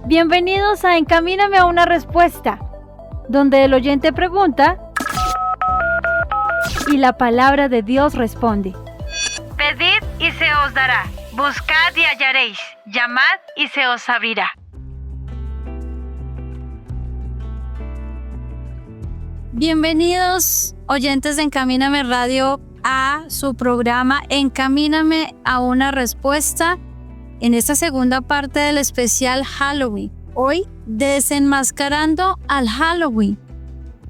Bienvenidos a Encamíname a una respuesta, donde el oyente pregunta y la palabra de Dios responde. Pedid y se os dará, buscad y hallaréis, llamad y se os abrirá. Bienvenidos, oyentes de Encamíname Radio, a su programa Encamíname a una respuesta, en esta segunda parte del especial Halloween. Hoy, desenmascarando al Halloween.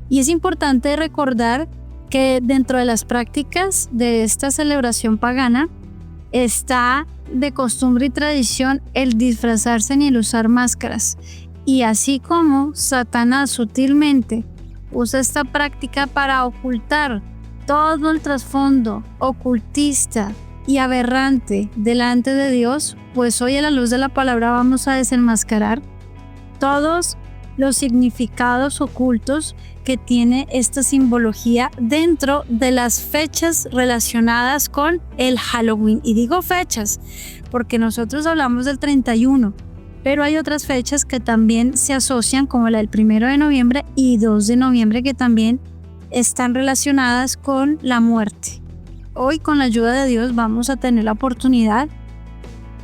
Y es importante recordar que dentro de las prácticas de esta celebración pagana está de costumbre y tradición el disfrazarse y el usar máscaras. Y así como Satanás sutilmente usa esta práctica para ocultar todo el trasfondo ocultista y aberrante delante de Dios, pues hoy a la luz de la palabra vamos a desenmascarar todos los significados ocultos que tiene esta simbología dentro de las fechas relacionadas con el Halloween. Y digo fechas porque nosotros hablamos del 31, pero hay otras fechas que también se asocian, como la del 1 de noviembre y 2 de noviembre, que también están relacionadas con la muerte. Hoy, con la ayuda de Dios, vamos a tener la oportunidad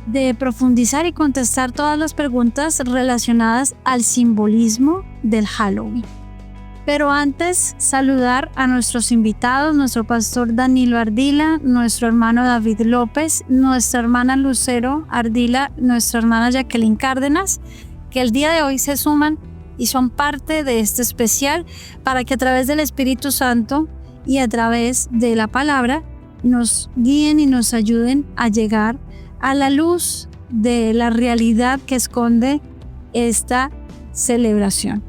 de profundizar y contestar todas las preguntas relacionadas al simbolismo del Halloween. Pero antes, saludar a nuestros invitados, nuestro pastor Danilo Ardila, nuestro hermano David López, nuestra hermana Lucero Ardila, nuestra hermana Jacqueline Cárdenas, que el día de hoy se suman y son parte de este especial para que a través del Espíritu Santo y a través de la palabra nos guíen y nos ayuden a llegar a la luz de la realidad que esconde esta celebración.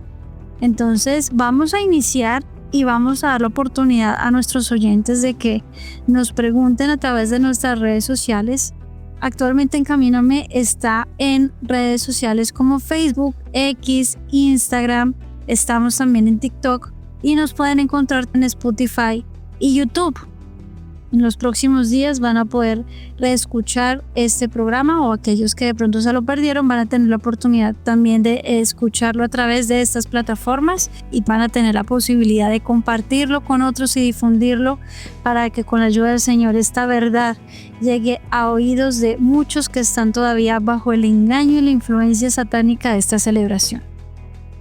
Entonces vamos a iniciar y vamos a dar la oportunidad a nuestros oyentes de que nos pregunten a través de nuestras redes sociales. Actualmente Encamíname está en redes sociales como Facebook, X, Instagram, estamos también en TikTok y nos pueden encontrar en Spotify y YouTube. En los próximos días van a poder reescuchar este programa, o aquellos que de pronto se lo perdieron van a tener la oportunidad también de escucharlo a través de estas plataformas y van a tener la posibilidad de compartirlo con otros y difundirlo para que con la ayuda del Señor esta verdad llegue a oídos de muchos que están todavía bajo el engaño y la influencia satánica de esta celebración.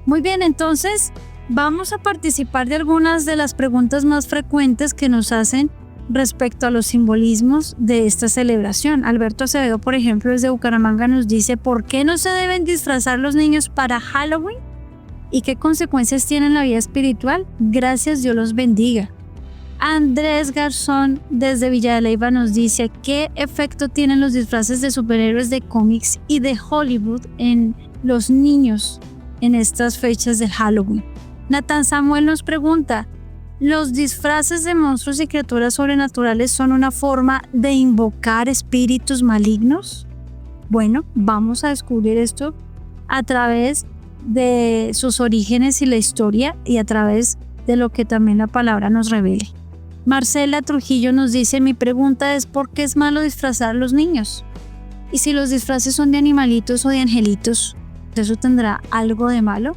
Muy bien, entonces vamos a participar de algunas de las preguntas más frecuentes que nos hacen respecto a los simbolismos de esta celebración. Alberto Acevedo, por ejemplo, desde Bucaramanga nos dice: ¿por qué no se deben disfrazar los niños para Halloween? ¿Y qué consecuencias tiene en la vida espiritual? Gracias, Dios los bendiga. Andrés Garzón desde Villa de Leyva nos dice: ¿qué efecto tienen los disfraces de superhéroes de cómics y de Hollywood en los niños en estas fechas de Halloween? Nathan Samuel nos pregunta: ¿los disfraces de monstruos y criaturas sobrenaturales son una forma de invocar espíritus malignos? Bueno, vamos a descubrir esto a través de sus orígenes y la historia y a través de lo que también la palabra nos revele. Marcela Trujillo nos dice: mi pregunta es ¿por qué es malo disfrazar a los niños? Y si los disfraces son de animalitos o de angelitos, ¿eso tendrá algo de malo?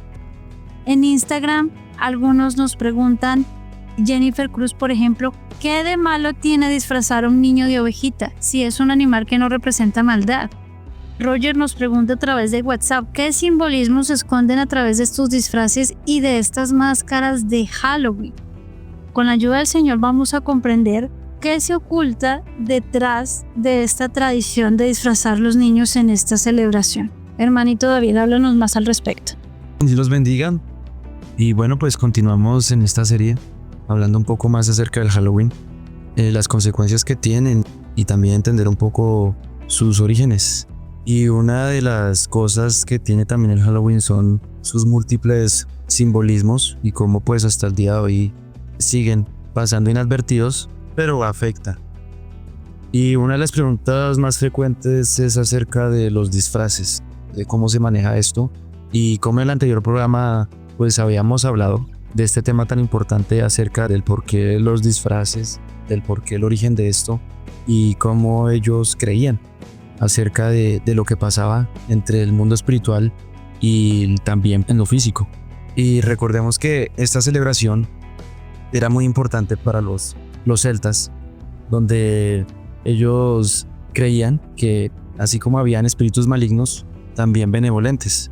En Instagram algunos nos preguntan, Jennifer Cruz, por ejemplo, ¿qué de malo tiene disfrazar a un niño de ovejita si es un animal que no representa maldad? Roger nos pregunta a través de WhatsApp: ¿qué simbolismos se esconden a través de estos disfraces y de estas máscaras de Halloween? Con la ayuda del Señor vamos a comprender qué se oculta detrás de esta tradición de disfrazar a los niños en esta celebración. Hermanito David, háblanos más al respecto. Dios los bendiga. Y bueno, pues continuamos en esta serie hablando un poco más acerca del Halloween, las consecuencias que tienen y también entender un poco sus orígenes. Y una de las cosas que tiene también el Halloween son sus múltiples simbolismos y cómo pues hasta el día de hoy siguen pasando inadvertidos, pero afecta. Y una de las preguntas más frecuentes es acerca de los disfraces, de cómo se maneja esto y cómo en el anterior programa pues habíamos hablado de este tema tan importante acerca del por qué los disfraces, del por qué el origen de esto y cómo ellos creían acerca de lo que pasaba entre el mundo espiritual y también en lo físico. Y recordemos que esta celebración era muy importante para los celtas, donde ellos creían que así como habían espíritus malignos, también benevolentes.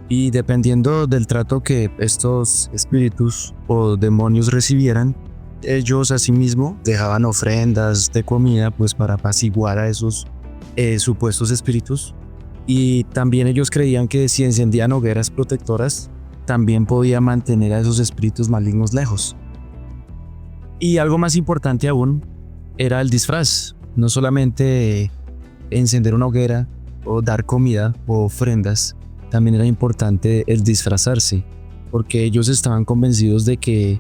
Y dependiendo del trato que estos espíritus o demonios recibieran, ellos asimismo dejaban ofrendas de comida pues para apaciguar a esos supuestos espíritus. Y también ellos creían que si encendían hogueras protectoras, también podía mantener a esos espíritus malignos lejos. Y algo más importante aún era el disfraz. No solamente encender una hoguera o dar comida o ofrendas, también era importante el disfrazarse, porque ellos estaban convencidos de que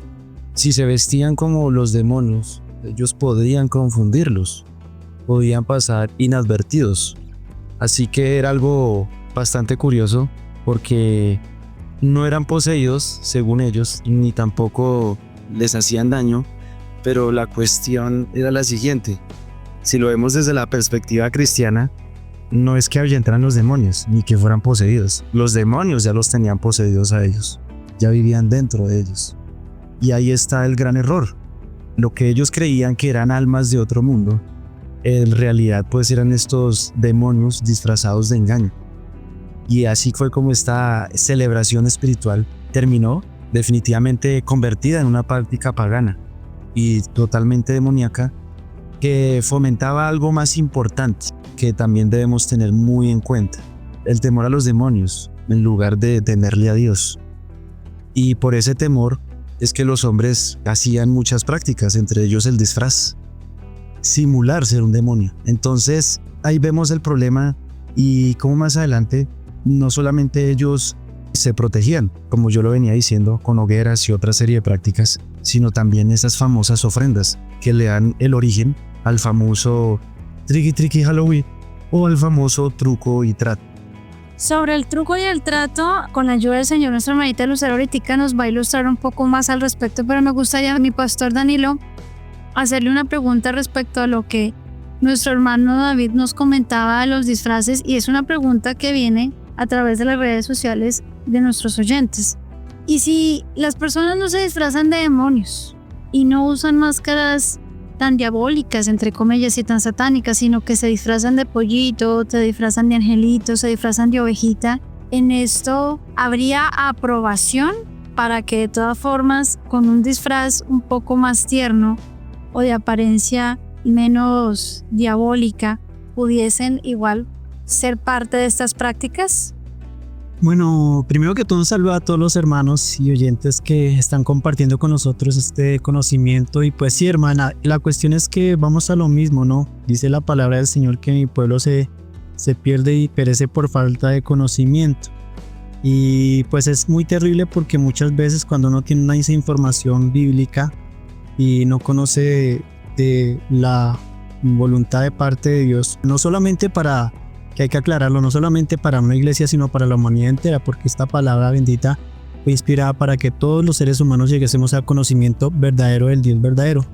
si se vestían como los demonios, ellos podrían confundirlos, podían pasar inadvertidos. Así que era algo bastante curioso, porque no eran poseídos, según ellos, ni tampoco les hacían daño, pero la cuestión era la siguiente. Si lo vemos desde la perspectiva cristiana, no es que ahuyentaran los demonios, ni que fueran poseídos. Los demonios ya los tenían poseídos a ellos, ya vivían dentro de ellos. Y ahí está el gran error. Lo que ellos creían que eran almas de otro mundo, en realidad pues eran estos demonios disfrazados de engaño. Y así fue como esta celebración espiritual terminó definitivamente convertida en una práctica pagana y totalmente demoníaca, que fomentaba algo más importante que también debemos tener muy en cuenta: el temor a los demonios en lugar de temerle a Dios. Y por ese temor es que los hombres hacían muchas prácticas, entre ellos el disfraz, simular ser un demonio. Entonces ahí vemos el problema, y como más adelante no solamente ellos se protegían, como yo lo venía diciendo, con hogueras y otra serie de prácticas, sino también esas famosas ofrendas que le dan el origen al famoso Tricky Tricky Halloween o al famoso truco y trato. Sobre el truco y el trato, con la ayuda del Señor, nuestra hermanita Lucero ahorita nos va a ilustrar un poco más al respecto, pero me gustaría, mi pastor Danilo, hacerle una pregunta respecto a lo que nuestro hermano David nos comentaba de los disfraces, y es una pregunta que viene a través de las redes sociales de nuestros oyentes. Y si las personas no se disfrazan de demonios y no usan máscaras tan diabólicas, entre comillas, y tan satánicas, sino que se disfrazan de pollito, se disfrazan de angelito, se disfrazan de ovejita, ¿en esto habría aprobación para que de todas formas, con un disfraz un poco más tierno o de apariencia menos diabólica, pudiesen igual ser parte de estas prácticas? Bueno, primero que todo, un saludo a todos los hermanos y oyentes que están compartiendo con nosotros este conocimiento. Y pues sí, hermana, la cuestión es que vamos a lo mismo, ¿no? Dice la palabra del Señor que mi pueblo se pierde y perece por falta de conocimiento. Y pues es muy terrible, porque muchas veces cuando uno tiene una información bíblica y no conoce de la voluntad de parte de Dios, no solamente para, que hay que aclararlo, no solamente para una iglesia, sino para la humanidad entera, porque esta palabra bendita fue inspirada para que todos los seres humanos lleguésemos al conocimiento verdadero del Dios verdadero,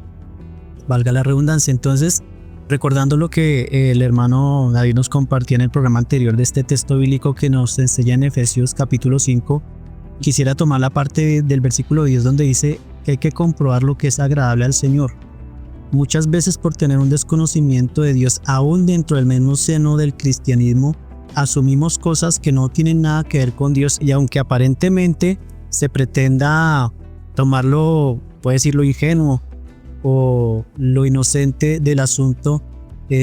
valga la redundancia. Entonces, recordando lo que el hermano David nos compartía en el programa anterior de este texto bíblico que nos enseña en Efesios capítulo 5, quisiera tomar la parte del versículo 10 donde dice que hay que comprobar lo que es agradable al Señor. Muchas veces, por tener un desconocimiento de Dios, aún dentro del mismo seno del cristianismo, asumimos cosas que no tienen nada que ver con Dios, y aunque aparentemente se pretenda tomarlo, puede decirlo, ingenuo o lo inocente del asunto,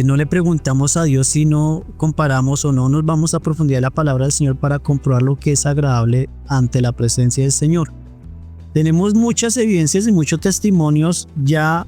no le preguntamos a Dios si no comparamos o no nos vamos a profundidad de la palabra del Señor para comprobar lo que es agradable ante la presencia del Señor. Tenemos muchas evidencias y muchos testimonios ya.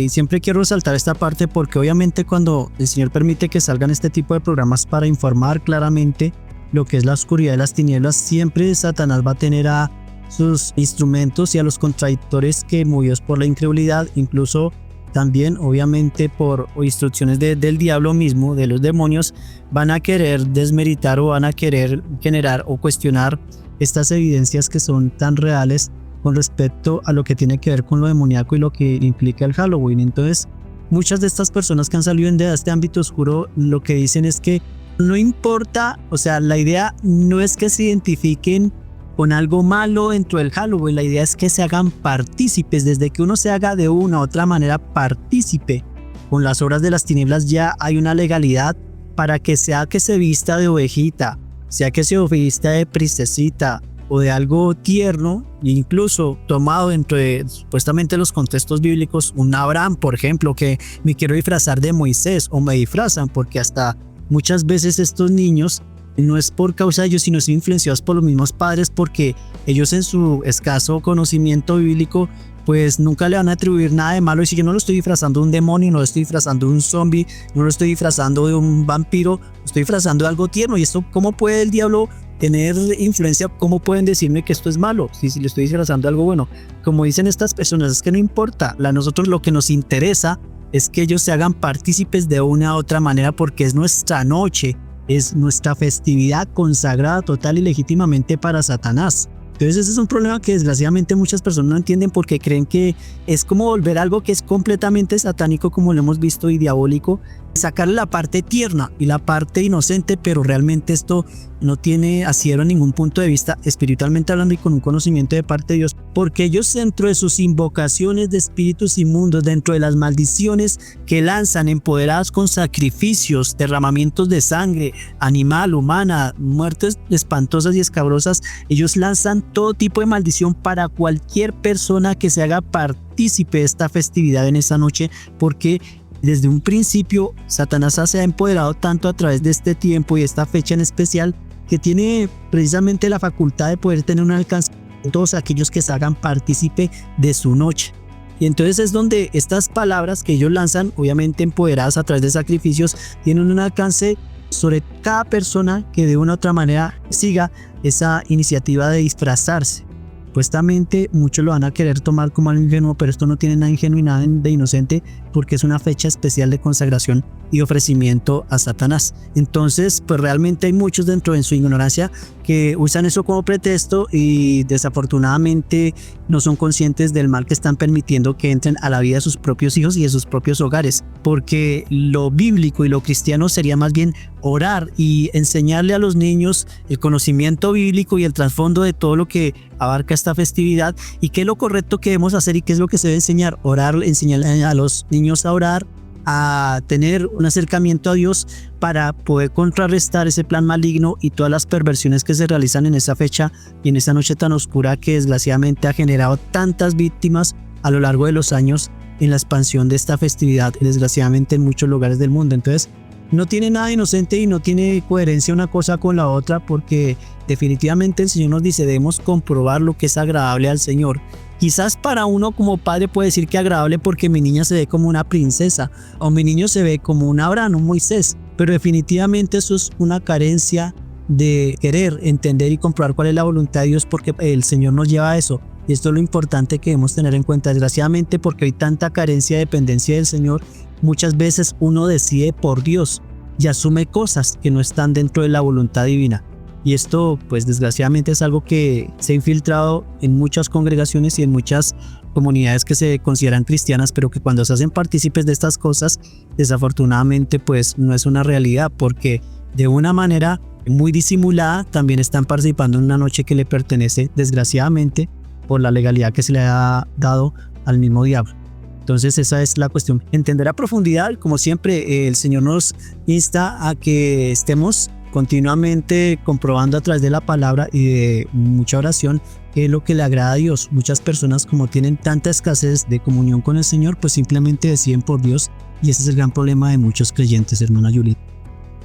Siempre quiero resaltar esta parte, porque obviamente cuando el Señor permite que salgan este tipo de programas para informar claramente lo que es la oscuridad de las tinieblas, siempre Satanás va a tener a sus instrumentos y a los contradictores que, movidos por la incredulidad, incluso también obviamente por instrucciones del diablo mismo, de los demonios, van a querer desmeritar o van a querer generar o cuestionar estas evidencias que son tan reales con respecto a lo que tiene que ver con lo demoníaco y lo que implica el Halloween. Entonces, muchas de estas personas que han salido de este ámbito oscuro, lo que dicen es que No importa, o sea, la idea no es que se identifiquen con algo malo dentro del Halloween, la idea es que se hagan partícipes, desde que uno se haga de una u otra manera partícipe. Con las obras de las tinieblas ya hay una legalidad para que sea que se vista de ovejita, sea que se vista de princesita o de algo tierno, incluso tomado dentro de supuestamente los contextos bíblicos, un Abraham, por ejemplo, que me quiero disfrazar de Moisés o me disfrazan, porque hasta muchas veces estos niños no es por causa de ellos, sino son influenciados por los mismos padres, porque ellos en su escaso conocimiento bíblico pues nunca le van a atribuir nada de malo. Y si yo no lo estoy disfrazando de un demonio, no lo estoy disfrazando de un zombie, no lo estoy disfrazando de un vampiro, lo estoy disfrazando de algo tierno. Y esto, ¿cómo puede el diablo tener influencia? ¿Cómo pueden decirme que esto es malo si le estoy disfrazando de algo bueno? Como dicen estas personas, es que no importa. A nosotros lo que nos interesa es que ellos se hagan partícipes de una u otra manera, porque es nuestra noche, es nuestra festividad consagrada total y legítimamente para Satanás. Entonces ese es un problema que desgraciadamente muchas personas no entienden, porque creen que es como volver algo que es completamente satánico, como lo hemos visto, y diabólico, sacarle la parte tierna y la parte inocente, pero realmente esto no tiene asidero en ningún punto de vista, espiritualmente hablando y con un conocimiento de parte de Dios, porque ellos, dentro de sus invocaciones de espíritus inmundos, dentro de las maldiciones que lanzan empoderadas con sacrificios, derramamientos de sangre animal, humana, muertes espantosas y escabrosas, ellos lanzan todo tipo de maldición para cualquier persona que se haga partícipe de esta festividad en esa noche, porque desde un principio Satanás se ha empoderado tanto a través de este tiempo y esta fecha en especial, que tiene precisamente la facultad de poder tener un alcance en todos aquellos que se hagan partícipe de su noche. Y entonces es donde estas palabras que ellos lanzan, obviamente empoderadas a través de sacrificios, tienen un alcance sobre cada persona que de una u otra manera siga esa iniciativa de disfrazarse. Supuestamente muchos lo van a querer tomar como algo ingenuo, pero esto no tiene nada ingenuo y nada de inocente, porque es una fecha especial de consagración y ofrecimiento a Satanás. Entonces, pues realmente hay muchos dentro de su ignorancia que usan eso como pretexto y desafortunadamente no son conscientes del mal que están permitiendo que entren a la vida de sus propios hijos y de sus propios hogares, porque lo bíblico y lo cristiano sería más bien orar y enseñarle a los niños el conocimiento bíblico y el trasfondo de todo lo que abarca esta festividad y qué es lo correcto que debemos hacer y qué es lo que se debe enseñar. Orar, enseñarle a los niños a orar, a tener un acercamiento a Dios para poder contrarrestar ese plan maligno y todas las perversiones que se realizan en esa fecha y en esa noche tan oscura que desgraciadamente ha generado tantas víctimas a lo largo de los años en la expansión de esta festividad, desgraciadamente en muchos lugares del mundo. Entonces no tiene nada inocente y no tiene coherencia una cosa con la otra, porque definitivamente el Señor nos dice debemos comprobar lo que es agradable al Señor. Quizás para uno como padre puede decir que agradable porque mi niña se ve como una princesa o mi niño se ve como un Abraham, un Moisés, pero definitivamente eso es una carencia de querer entender y comprobar cuál es la voluntad de Dios, porque el Señor nos lleva a eso. Y esto es lo importante que debemos tener en cuenta, desgraciadamente, porque hay tanta carencia de dependencia del Señor. Muchas veces uno decide por Dios y asume cosas que no están dentro de la voluntad divina. Y esto, pues desgraciadamente, es algo que se ha infiltrado en muchas congregaciones y en muchas comunidades que se consideran cristianas, pero que cuando se hacen partícipes de estas cosas, desafortunadamente, pues no es una realidad, porque de una manera muy disimulada también están participando en una noche que le pertenece, desgraciadamente, por la legalidad que se le ha dado al mismo diablo. Entonces esa es la cuestión. Entender a profundidad, como siempre, el Señor nos insta a que estemos continuamente comprobando a través de la palabra y de mucha oración qué es lo que le agrada a Dios. Muchas personas, como tienen tanta escasez de comunión con el Señor, pues simplemente deciden por Dios, y ese es el gran problema de muchos creyentes, hermana Yuli.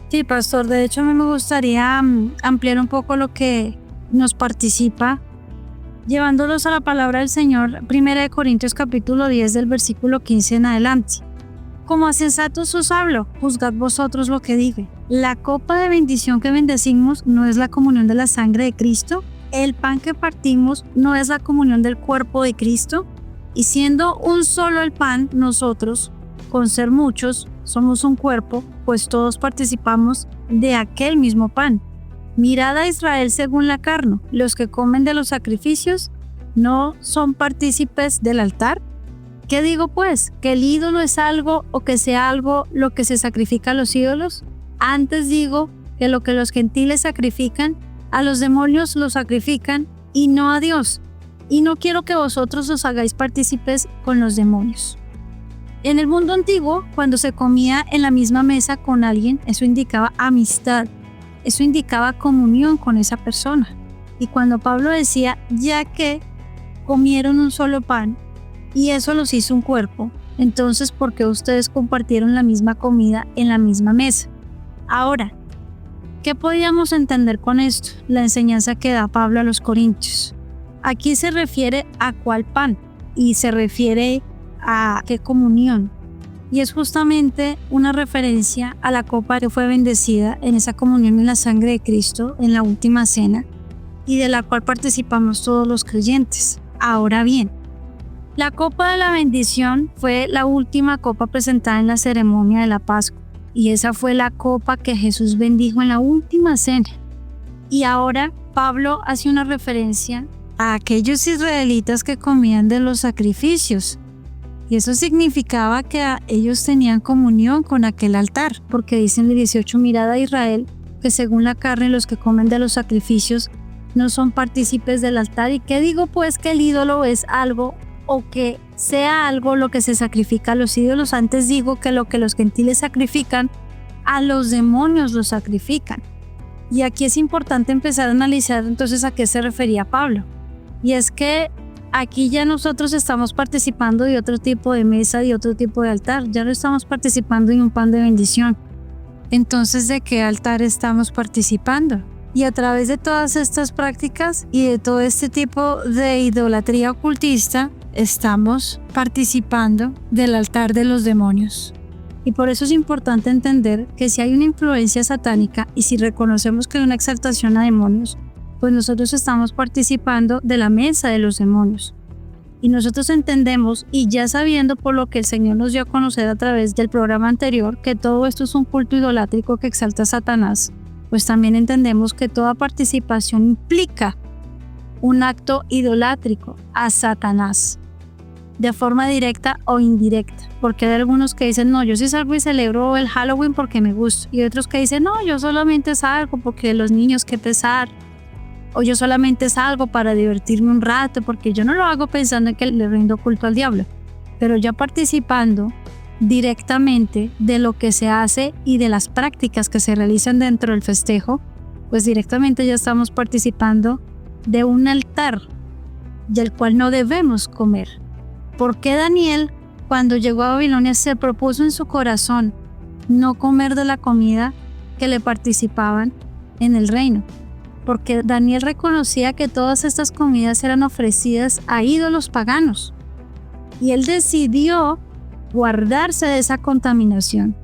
Sí, pastor, de hecho a mí me gustaría ampliar un poco lo que nos participa, llevándolos a la palabra del Señor. 1 Corintios capítulo 10 del versículo 15 en adelante. Como a sensatos os hablo, juzgad vosotros lo que digo. La copa de bendición que bendecimos no es la comunión de la sangre de Cristo. El pan que partimos no es la comunión del cuerpo de Cristo. Y siendo un solo el pan, nosotros, con ser muchos, somos un cuerpo, pues todos participamos de aquel mismo pan. Mirad a Israel según la carne. Los que comen de los sacrificios no son partícipes del altar. ¿Qué digo pues? ¿Que el ídolo es algo o que sea algo lo que se sacrifica a los ídolos? Antes digo que lo que los gentiles sacrifican, a los demonios los sacrifican y no a Dios. Y no quiero que vosotros os hagáis partícipes con los demonios. En el mundo antiguo, cuando se comía en la misma mesa con alguien, eso indicaba amistad, eso indicaba comunión con esa persona. Y cuando Pablo decía, ya que comieron un solo pan y eso los hizo un cuerpo, entonces ¿por qué ustedes compartieron la misma comida en la misma mesa? Ahora, ¿qué podíamos entender con esto? La enseñanza que da Pablo a los corintios. Aquí se refiere a cuál pan y se refiere a qué comunión. Y es justamente una referencia a la copa que fue bendecida en esa comunión en la sangre de Cristo en la última cena y de la cual participamos todos los creyentes. Ahora bien, la copa de la bendición fue la última copa presentada en la ceremonia de la Pascua y esa fue la copa que Jesús bendijo en la última cena. Y ahora Pablo hace una referencia a aquellos israelitas que comían de los sacrificios. Y eso significaba que ellos tenían comunión con aquel altar, porque dice en el 18, mirad a Israel, que según la carne los que comen de los sacrificios no son partícipes del altar. ¿Y qué digo pues? Que el ídolo es algo o que sea algo lo que se sacrifica a los ídolos. Antes digo que lo que los gentiles sacrifican, a los demonios los sacrifican. Y aquí es importante empezar a analizar entonces a qué se refería Pablo. Y es que aquí ya nosotros estamos participando de otro tipo de mesa, de otro tipo de altar. Ya no estamos participando en un pan de bendición. Entonces, ¿de qué altar estamos participando? Y a través de todas estas prácticas y de todo este tipo de idolatría ocultista, estamos participando del altar de los demonios. Y por eso es importante entender que si hay una influencia satánica y si reconocemos que hay una exaltación a demonios, pues nosotros estamos participando de la mesa de los demonios. Y nosotros entendemos, y ya sabiendo por lo que el Señor nos dio a conocer a través del programa anterior, que todo esto es un culto idolátrico que exalta a Satanás, pues también entendemos que toda participación implica un acto idolátrico a Satanás, de forma directa o indirecta, porque hay algunos que dicen, no, yo sí salgo y celebro el Halloween porque me gusta, y otros que dicen, no, yo solamente salgo porque los niños, qué pesar, o yo solamente salgo para divertirme un rato, porque yo no lo hago pensando en que le rindo culto al diablo, pero ya participando directamente de lo que se hace y de las prácticas que se realizan dentro del festejo, pues directamente ya estamos participando de un altar del cual no debemos comer. ¿Por qué Daniel, cuando llegó a Babilonia, se propuso en su corazón no comer de la comida que le participaban en el reino? Porque Daniel reconocía que todas estas comidas eran ofrecidas a ídolos paganos. Y él decidió guardarse de esa contaminación.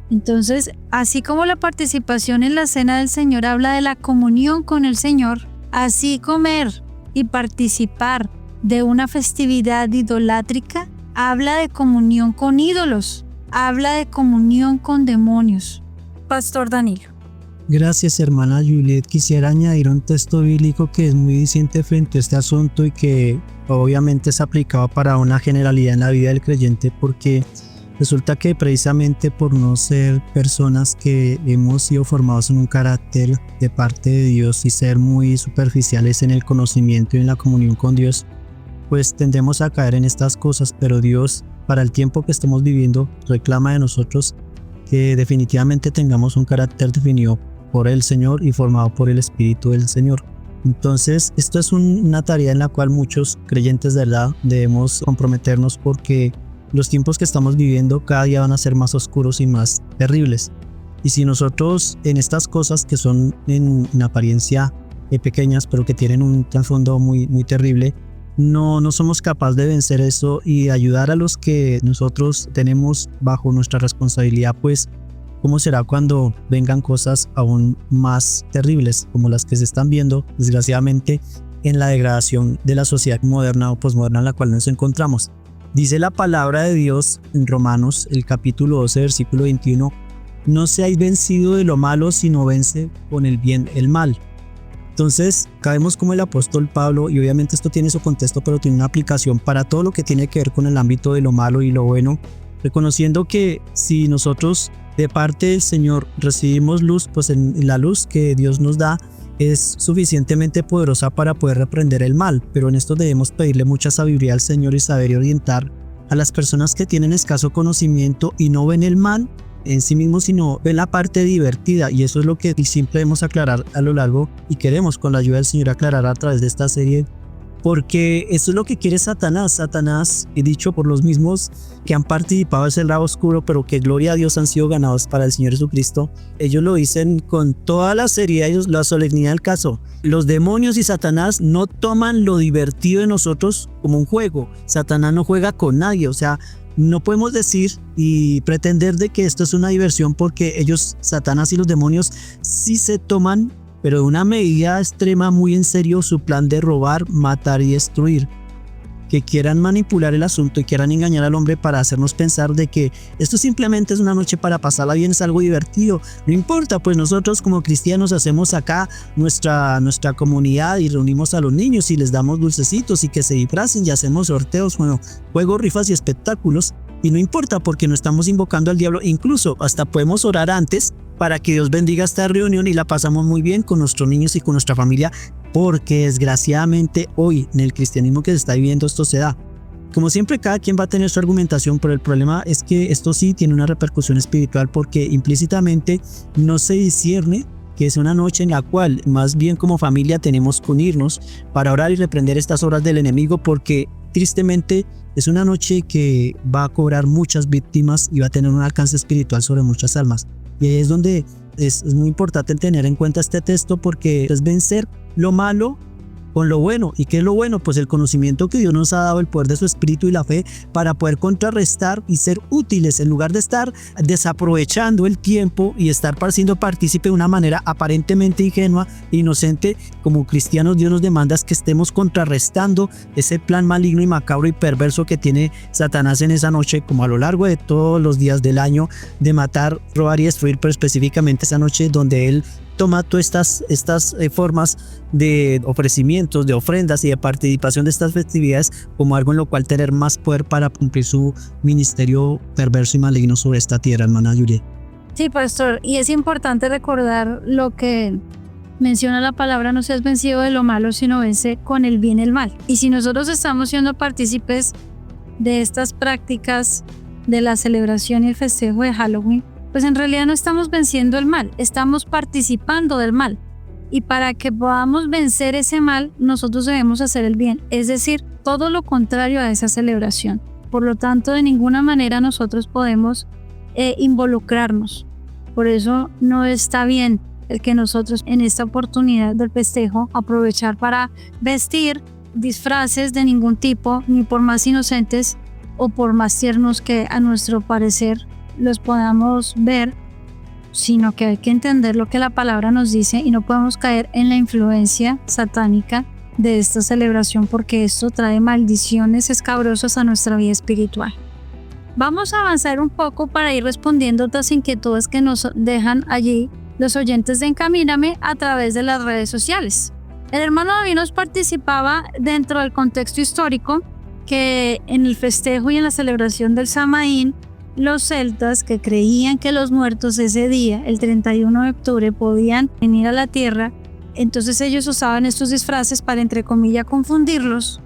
Entonces, así como la participación en la cena del Señor habla de la comunión con el Señor, así comer y participar de una festividad idolátrica habla de comunión con ídolos, habla de comunión con demonios. Pastor Danilo. Gracias, hermana Juliet. Quisiera añadir un texto bíblico que es muy diciente frente a este asunto y que obviamente es aplicado para una generalidad en la vida del creyente, porque resulta que precisamente por no ser personas que hemos sido formados en un carácter de parte de Dios y ser muy superficiales en el conocimiento y en la comunión con Dios, pues tendemos a caer en estas cosas, pero Dios, para el tiempo que estemos viviendo, reclama de nosotros que definitivamente tengamos un carácter definido por el Señor y formado por el Espíritu del Señor. Entonces, esto es una tarea en la cual muchos creyentes de verdad debemos comprometernos, porque los tiempos que estamos viviendo cada día van a ser más oscuros y más terribles. Y si nosotros en estas cosas que son en apariencia pequeñas, pero que tienen un trasfondo muy, muy terrible, no somos capaces de vencer eso y ayudar a los que nosotros tenemos bajo nuestra responsabilidad, pues ¿cómo será cuando vengan cosas aún más terribles como las que se están viendo, desgraciadamente, en la degradación de la sociedad moderna o posmoderna en la cual nos encontramos? Dice la palabra de Dios en Romanos, el capítulo 12, versículo 21, no seáis vencido de lo malo, sino vence con el bien el mal. Entonces, vemos como el apóstol Pablo, y obviamente esto tiene su contexto, pero tiene una aplicación para todo lo que tiene que ver con el ámbito de lo malo y lo bueno. reconociendo que si nosotros de parte del Señor recibimos luz, pues en la luz que Dios nos da es suficientemente poderosa para poder reprender el mal, pero en esto debemos pedirle mucha sabiduría al Señor y saber orientar a las personas que tienen escaso conocimiento y no ven el mal en sí mismos, sino ven la parte divertida, y eso es lo que siempre debemos aclarar a lo largo y queremos con la ayuda del Señor aclarar a través de esta serie, porque eso es lo que quiere Satanás. Satanás, he dicho por los mismos que han participado de ese lado oscuro, pero que gloria a Dios han sido ganados para el Señor Jesucristo. Ellos lo dicen con toda la seriedad y la solemnidad del caso. Los demonios y Satanás no toman lo divertido de nosotros como un juego. Satanás no juega con nadie, o sea, no podemos decir y pretender de que esto es una diversión, porque ellos, Satanás y los demonios, sí se toman, pero de una medida extrema, muy en serio, su plan de robar, matar y destruir. Que quieran manipular el asunto y quieran engañar al hombre para hacernos pensar de que esto simplemente es una noche para pasarla bien, es algo divertido. No importa, pues nosotros como cristianos hacemos acá nuestra comunidad y reunimos a los niños y les damos dulcecitos y que se disfracen y hacemos sorteos, bueno, juegos, rifas y espectáculos. Y no importa, porque no estamos invocando al diablo. Incluso hasta podemos orar antes para que Dios bendiga esta reunión y la pasamos muy bien con nuestros niños y con nuestra familia, porque desgraciadamente hoy en el cristianismo que se está viviendo esto se da. Como siempre, cada quien va a tener su argumentación, pero el problema es que esto sí tiene una repercusión espiritual, porque implícitamente no se discierne que es una noche en la cual más bien como familia tenemos que unirnos para orar y reprender estas obras del enemigo, porque tristemente es una noche que va a cobrar muchas víctimas y va a tener un alcance espiritual sobre muchas almas. Y ahí es donde es muy importante tener en cuenta este texto, porque es vencer lo malo con lo bueno. ¿Y qué es lo bueno? Pues el conocimiento que Dios nos ha dado, el poder de su espíritu y la fe para poder contrarrestar y ser útiles, en lugar de estar desaprovechando el tiempo y estar siendo partícipe de una manera aparentemente ingenua e inocente. Como cristianos, Dios nos demanda que estemos contrarrestando ese plan maligno y macabro y perverso que tiene Satanás en esa noche, como a lo largo de todos los días del año, de matar, robar y destruir, pero específicamente esa noche donde él toma todas estas formas de ofrecimientos, de ofrendas y de participación de estas festividades como algo en lo cual tener más poder para cumplir su ministerio perverso y maligno sobre esta tierra, hermana Yuri. Sí, pastor, y es importante recordar lo que menciona la palabra: no seas vencido de lo malo, sino vence con el bien el mal. Y si nosotros estamos siendo partícipes de estas prácticas de la celebración y el festejo de Halloween, pues en realidad no estamos venciendo el mal, estamos participando del mal. Y para que podamos vencer ese mal, nosotros debemos hacer el bien, es decir, todo lo contrario a esa celebración. Por lo tanto, de ninguna manera nosotros podemos involucrarnos. Por eso no está bien el que nosotros en esta oportunidad del festejo aprovechar para vestir disfraces de ningún tipo, ni por más inocentes o por más tiernos que a nuestro parecer los podamos ver, sino que hay que entender lo que la palabra nos dice y no podemos caer en la influencia satánica de esta celebración, porque esto trae maldiciones escabrosas a nuestra vida espiritual. Vamos a avanzar un poco para ir respondiendo otras inquietudes que nos dejan allí los oyentes de Encamíname a través de las redes sociales. El hermano David nos participaba dentro del contexto histórico que en el festejo y en la celebración del Samaín, los celtas, que creían que los muertos ese día, el 31 de octubre, podían venir a la tierra, entonces ellos usaban estos disfraces para, entre comillas, confundirlos,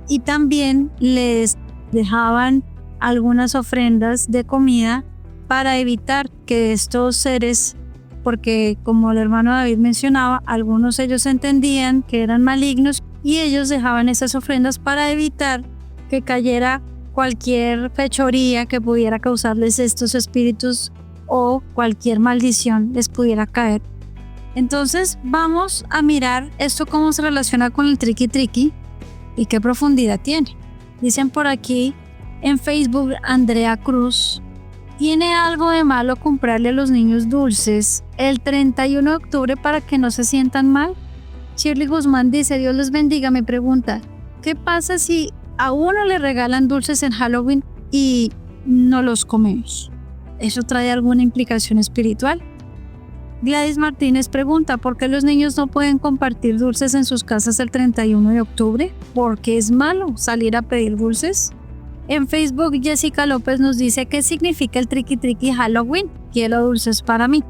y también les dejaban algunas ofrendas de comida para evitar que estos seres, porque como el hermano David mencionaba, algunos ellos entendían que eran malignos y ellos dejaban esas ofrendas para evitar que cayera cualquier fechoría que pudiera causarles estos espíritus o cualquier maldición les pudiera caer. Entonces vamos a mirar esto cómo se relaciona con el triqui triqui y qué profundidad tiene. Dicen por aquí en Facebook, Andrea Cruz: ¿tiene algo de malo comprarle a los niños dulces el 31 de octubre para que no se sientan mal? Shirley Guzmán dice: Dios les bendiga. Me pregunta: ¿qué pasa si a uno le regalan dulces en Halloween y no los comemos? ¿Eso trae alguna implicación espiritual? Gladys Martínez pregunta: ¿por qué los niños no pueden compartir dulces en sus casas el 31 de octubre? ¿Por qué es malo salir a pedir dulces? En Facebook, Jessica López nos dice: ¿qué significa el triqui triqui Halloween? Quiero dulces para mí.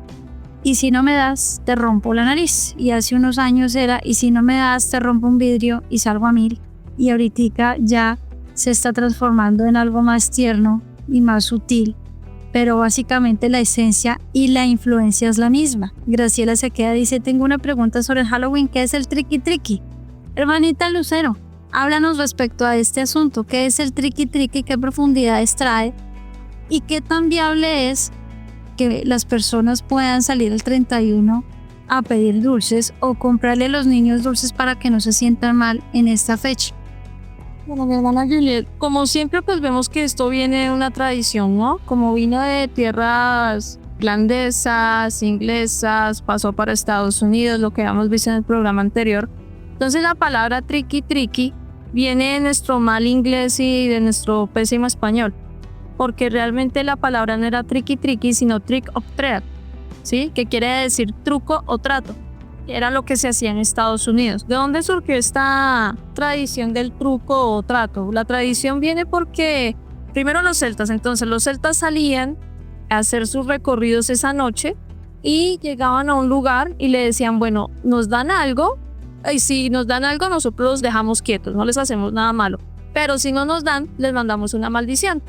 Y si no me das, te rompo la nariz. Y hace unos años era: y si no me das, te rompo un vidrio y salgo a 1000. Y ahorita ya se está transformando en algo más tierno y más sutil. Pero básicamente la esencia y la influencia es la misma. Graciela Sequeda dice: tengo una pregunta sobre el Halloween. ¿Qué es el triqui triqui? Hermanita Lucero, háblanos respecto a este asunto. ¿Qué es el triqui triqui? ¿Qué profundidades trae? ¿Y qué tan viable es que las personas puedan salir el 31 a pedir dulces o comprarle a los niños dulces para que no se sientan mal en esta fecha? Bueno, mi hermana Juliet, como siempre pues vemos que esto viene de una tradición, ¿no? Como vino de tierras irlandesas, inglesas, pasó para Estados Unidos, lo que habíamos visto en el programa anterior. Entonces la palabra triqui triqui viene de nuestro mal inglés y de nuestro pésimo español, porque realmente la palabra no era triqui triqui, sino trick or treat, ¿sí? Que quiere decir truco o trato. Era lo que se hacía en Estados Unidos. ¿De dónde surgió esta tradición del truco o trato? La tradición viene porque primero los celtas salían a hacer sus recorridos esa noche y llegaban a un lugar y le decían: bueno, nos dan algo, y si nos dan algo nosotros los dejamos quietos, no les hacemos nada malo, pero si no nos dan, les mandamos una maldición.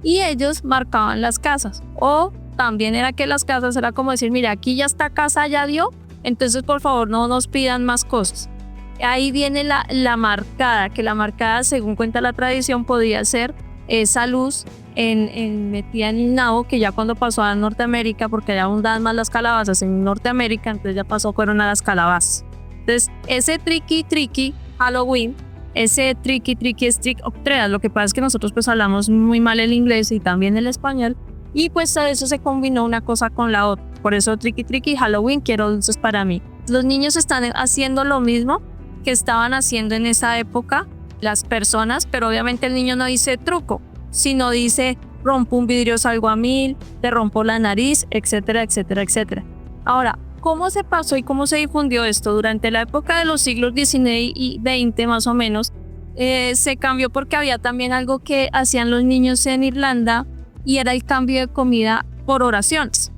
Y ellos marcaban las casas, o también era que las casas era como decir: mira, aquí ya esta casa ya dio, entonces por favor no nos pidan más cosas. Ahí viene la marcada, que la marcada, según cuenta la tradición, podía ser esa luz metida en un nabo, que ya cuando pasó a Norteamérica, porque ya abundaban más las calabazas en Norteamérica, entonces ya fueron a las calabazas. Entonces ese triqui triqui Halloween, ese triqui triqui es trick or treat. Lo que pasa es que nosotros pues hablamos muy mal el inglés y también el español, y pues a eso se combinó una cosa con la otra. Por eso triqui triqui Halloween, quiero dulces para mí. Los niños están haciendo lo mismo que estaban haciendo en esa época las personas, pero obviamente el niño no dice truco, sino dice: rompo un vidrio, salgo a 1000, te rompo la nariz, etcétera, etcétera, etcétera. Ahora, ¿cómo se pasó y cómo se difundió esto? Durante la época de los siglos XIX y XX más o menos, se cambió porque había también algo que hacían los niños en Irlanda, y era el cambio de comida por oraciones.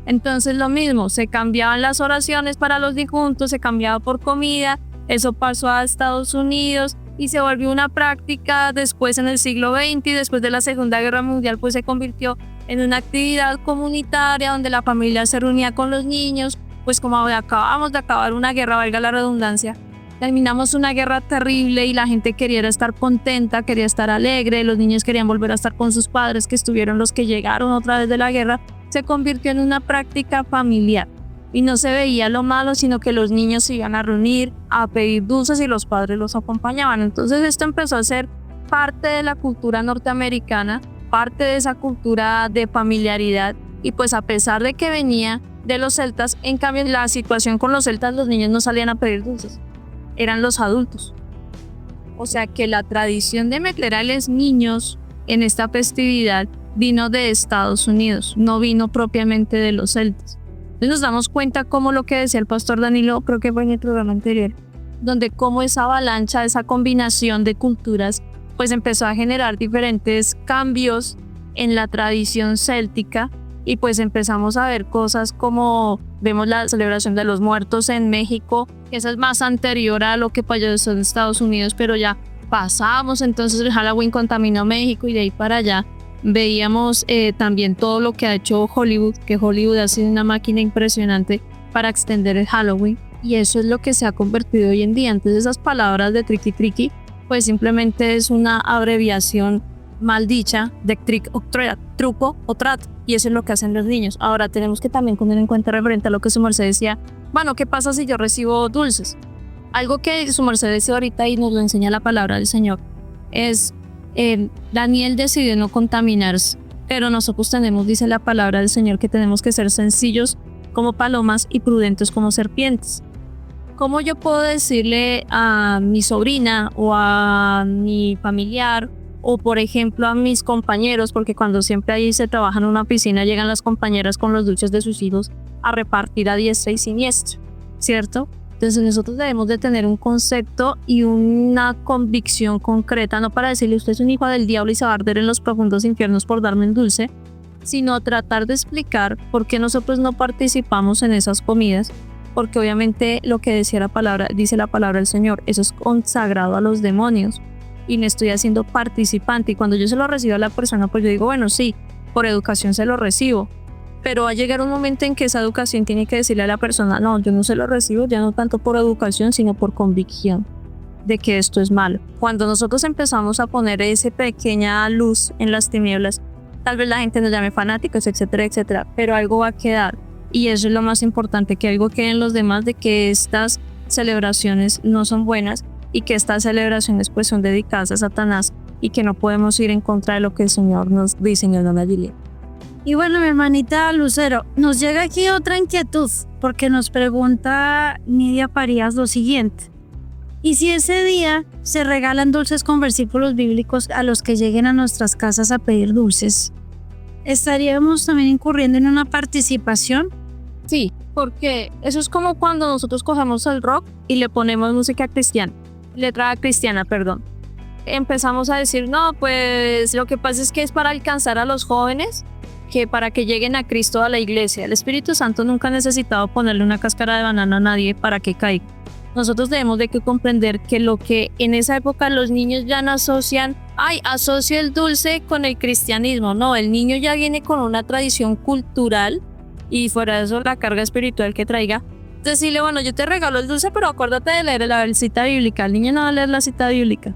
Entonces lo mismo, se cambiaban las oraciones para los difuntos, se cambiaba por comida. Eso pasó a Estados Unidos y se volvió una práctica después en el siglo XX, y después de la Segunda Guerra Mundial pues se convirtió en una actividad comunitaria donde la familia se reunía con los niños. Pues como acabamos de acabar una guerra, valga la redundancia, terminamos una guerra terrible y la gente quería estar contenta, quería estar alegre, los niños querían volver a estar con sus padres, que estuvieron los que llegaron otra vez de la guerra. Se convirtió en una práctica familiar y no se veía lo malo, sino que los niños se iban a reunir a pedir dulces y los padres los acompañaban. Entonces esto empezó a ser parte de la cultura norteamericana, parte de esa cultura de familiaridad, y pues a pesar de que venía de los celtas, en cambio la situación con los celtas, los niños no salían a pedir dulces, eran los adultos. O sea que la tradición de meter a los niños en esta festividad vino de Estados Unidos, no vino propiamente de los celtas. Entonces nos damos cuenta como lo que decía el pastor Danilo, creo que fue en el programa anterior, donde como esa avalancha, esa combinación de culturas, pues empezó a generar diferentes cambios en la tradición céltica, y pues empezamos a ver cosas como vemos la celebración de los muertos en México, que esa es más anterior a lo que pasó en Estados Unidos, pero ya pasamos, entonces el Halloween contaminó México, y de ahí para allá veíamos también todo lo que ha hecho Hollywood, que Hollywood ha sido una máquina impresionante para extender el Halloween, y eso es lo que se ha convertido hoy en día. Entonces esas palabras de triqui triqui pues simplemente es una abreviación mal dicha de trick or treat, truco o trato, y eso es lo que hacen los niños. Ahora tenemos que también tener en cuenta, referente a lo que su merced decía, bueno, ¿qué pasa si yo recibo dulces? Algo que su merced decía ahorita y nos lo enseña la palabra del Señor es Daniel decidió no contaminarse, pero nosotros tenemos, dice la palabra del Señor, que tenemos que ser sencillos como palomas y prudentes como serpientes. ¿Cómo yo puedo decirle a mi sobrina o a mi familiar, o por ejemplo a mis compañeros, porque cuando siempre ahí se trabaja en una piscina llegan las compañeras con los dulces de sus hijos a repartir a diestra y siniestra, ¿cierto? Entonces nosotros debemos de tener un concepto y una convicción concreta, no para decirle usted es un hijo del diablo y se va a arder en los profundos infiernos por darme un dulce, sino tratar de explicar por qué nosotros no participamos en esas comidas, porque obviamente lo que dice la palabra del Señor, eso es consagrado a los demonios y me estoy haciendo participante, y cuando yo se lo recibo a la persona, pues yo digo, bueno, sí, por educación se lo recibo, pero va a llegar un momento en que esa educación tiene que decirle a la persona, no, yo no se lo recibo, ya no tanto por educación, sino por convicción de que esto es malo. Cuando nosotros empezamos a poner esa pequeña luz en las tinieblas, tal vez la gente nos llame fanáticos, etcétera, etcétera, pero algo va a quedar, y eso es lo más importante, que algo quede en los demás de que estas celebraciones no son buenas y que estas celebraciones pues son dedicadas a Satanás y que no podemos ir en contra de lo que el Señor nos dice en el nombre de Gilead. Y bueno, mi hermanita Lucero, nos llega aquí otra inquietud, porque nos pregunta Nidia Farías lo siguiente. ¿Y si ese día se regalan dulces con versículos bíblicos a los que lleguen a nuestras casas a pedir dulces? ¿Estaríamos también incurriendo en una participación? Sí, porque eso es como cuando nosotros cogemos el rock y le ponemos música cristiana, letra cristiana, perdón. Empezamos a decir, no, pues lo que pasa es que es para alcanzar a los jóvenes, que para que lleguen a Cristo a la iglesia. El Espíritu Santo nunca ha necesitado ponerle una cáscara de banana a nadie para que caiga. Nosotros debemos de comprender que lo que en esa época los niños ya no asocian, asocio el dulce con el cristianismo. No, el niño ya viene con una tradición cultural y fuera de eso la carga espiritual que traiga. Decirle, bueno, yo te regalo el dulce, pero acuérdate de leer la cita bíblica. El niño no va a leer la cita bíblica.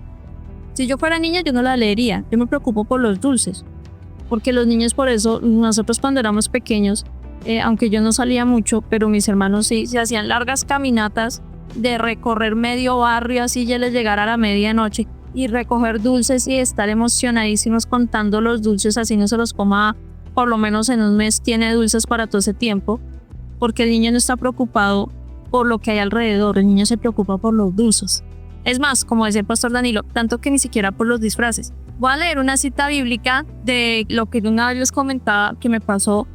Si yo fuera niña, yo no la leería. Yo me preocupo por los dulces. Porque los niños, por eso, nosotros cuando éramos pequeños, aunque yo no salía mucho, pero mis hermanos sí, se hacían largas caminatas de recorrer medio barrio, así ya les llegara a la medianoche, y recoger dulces y estar emocionadísimos contando los dulces, así no se los coma, por lo menos en un mes tiene dulces para todo ese tiempo, porque el niño no está preocupado por lo que hay alrededor, el niño se preocupa por los dulces. Es más, como decía el pastor Danilo, tanto que ni siquiera por los disfraces. Voy a leer una cita bíblica de lo que una vez les comentaba que me pasó,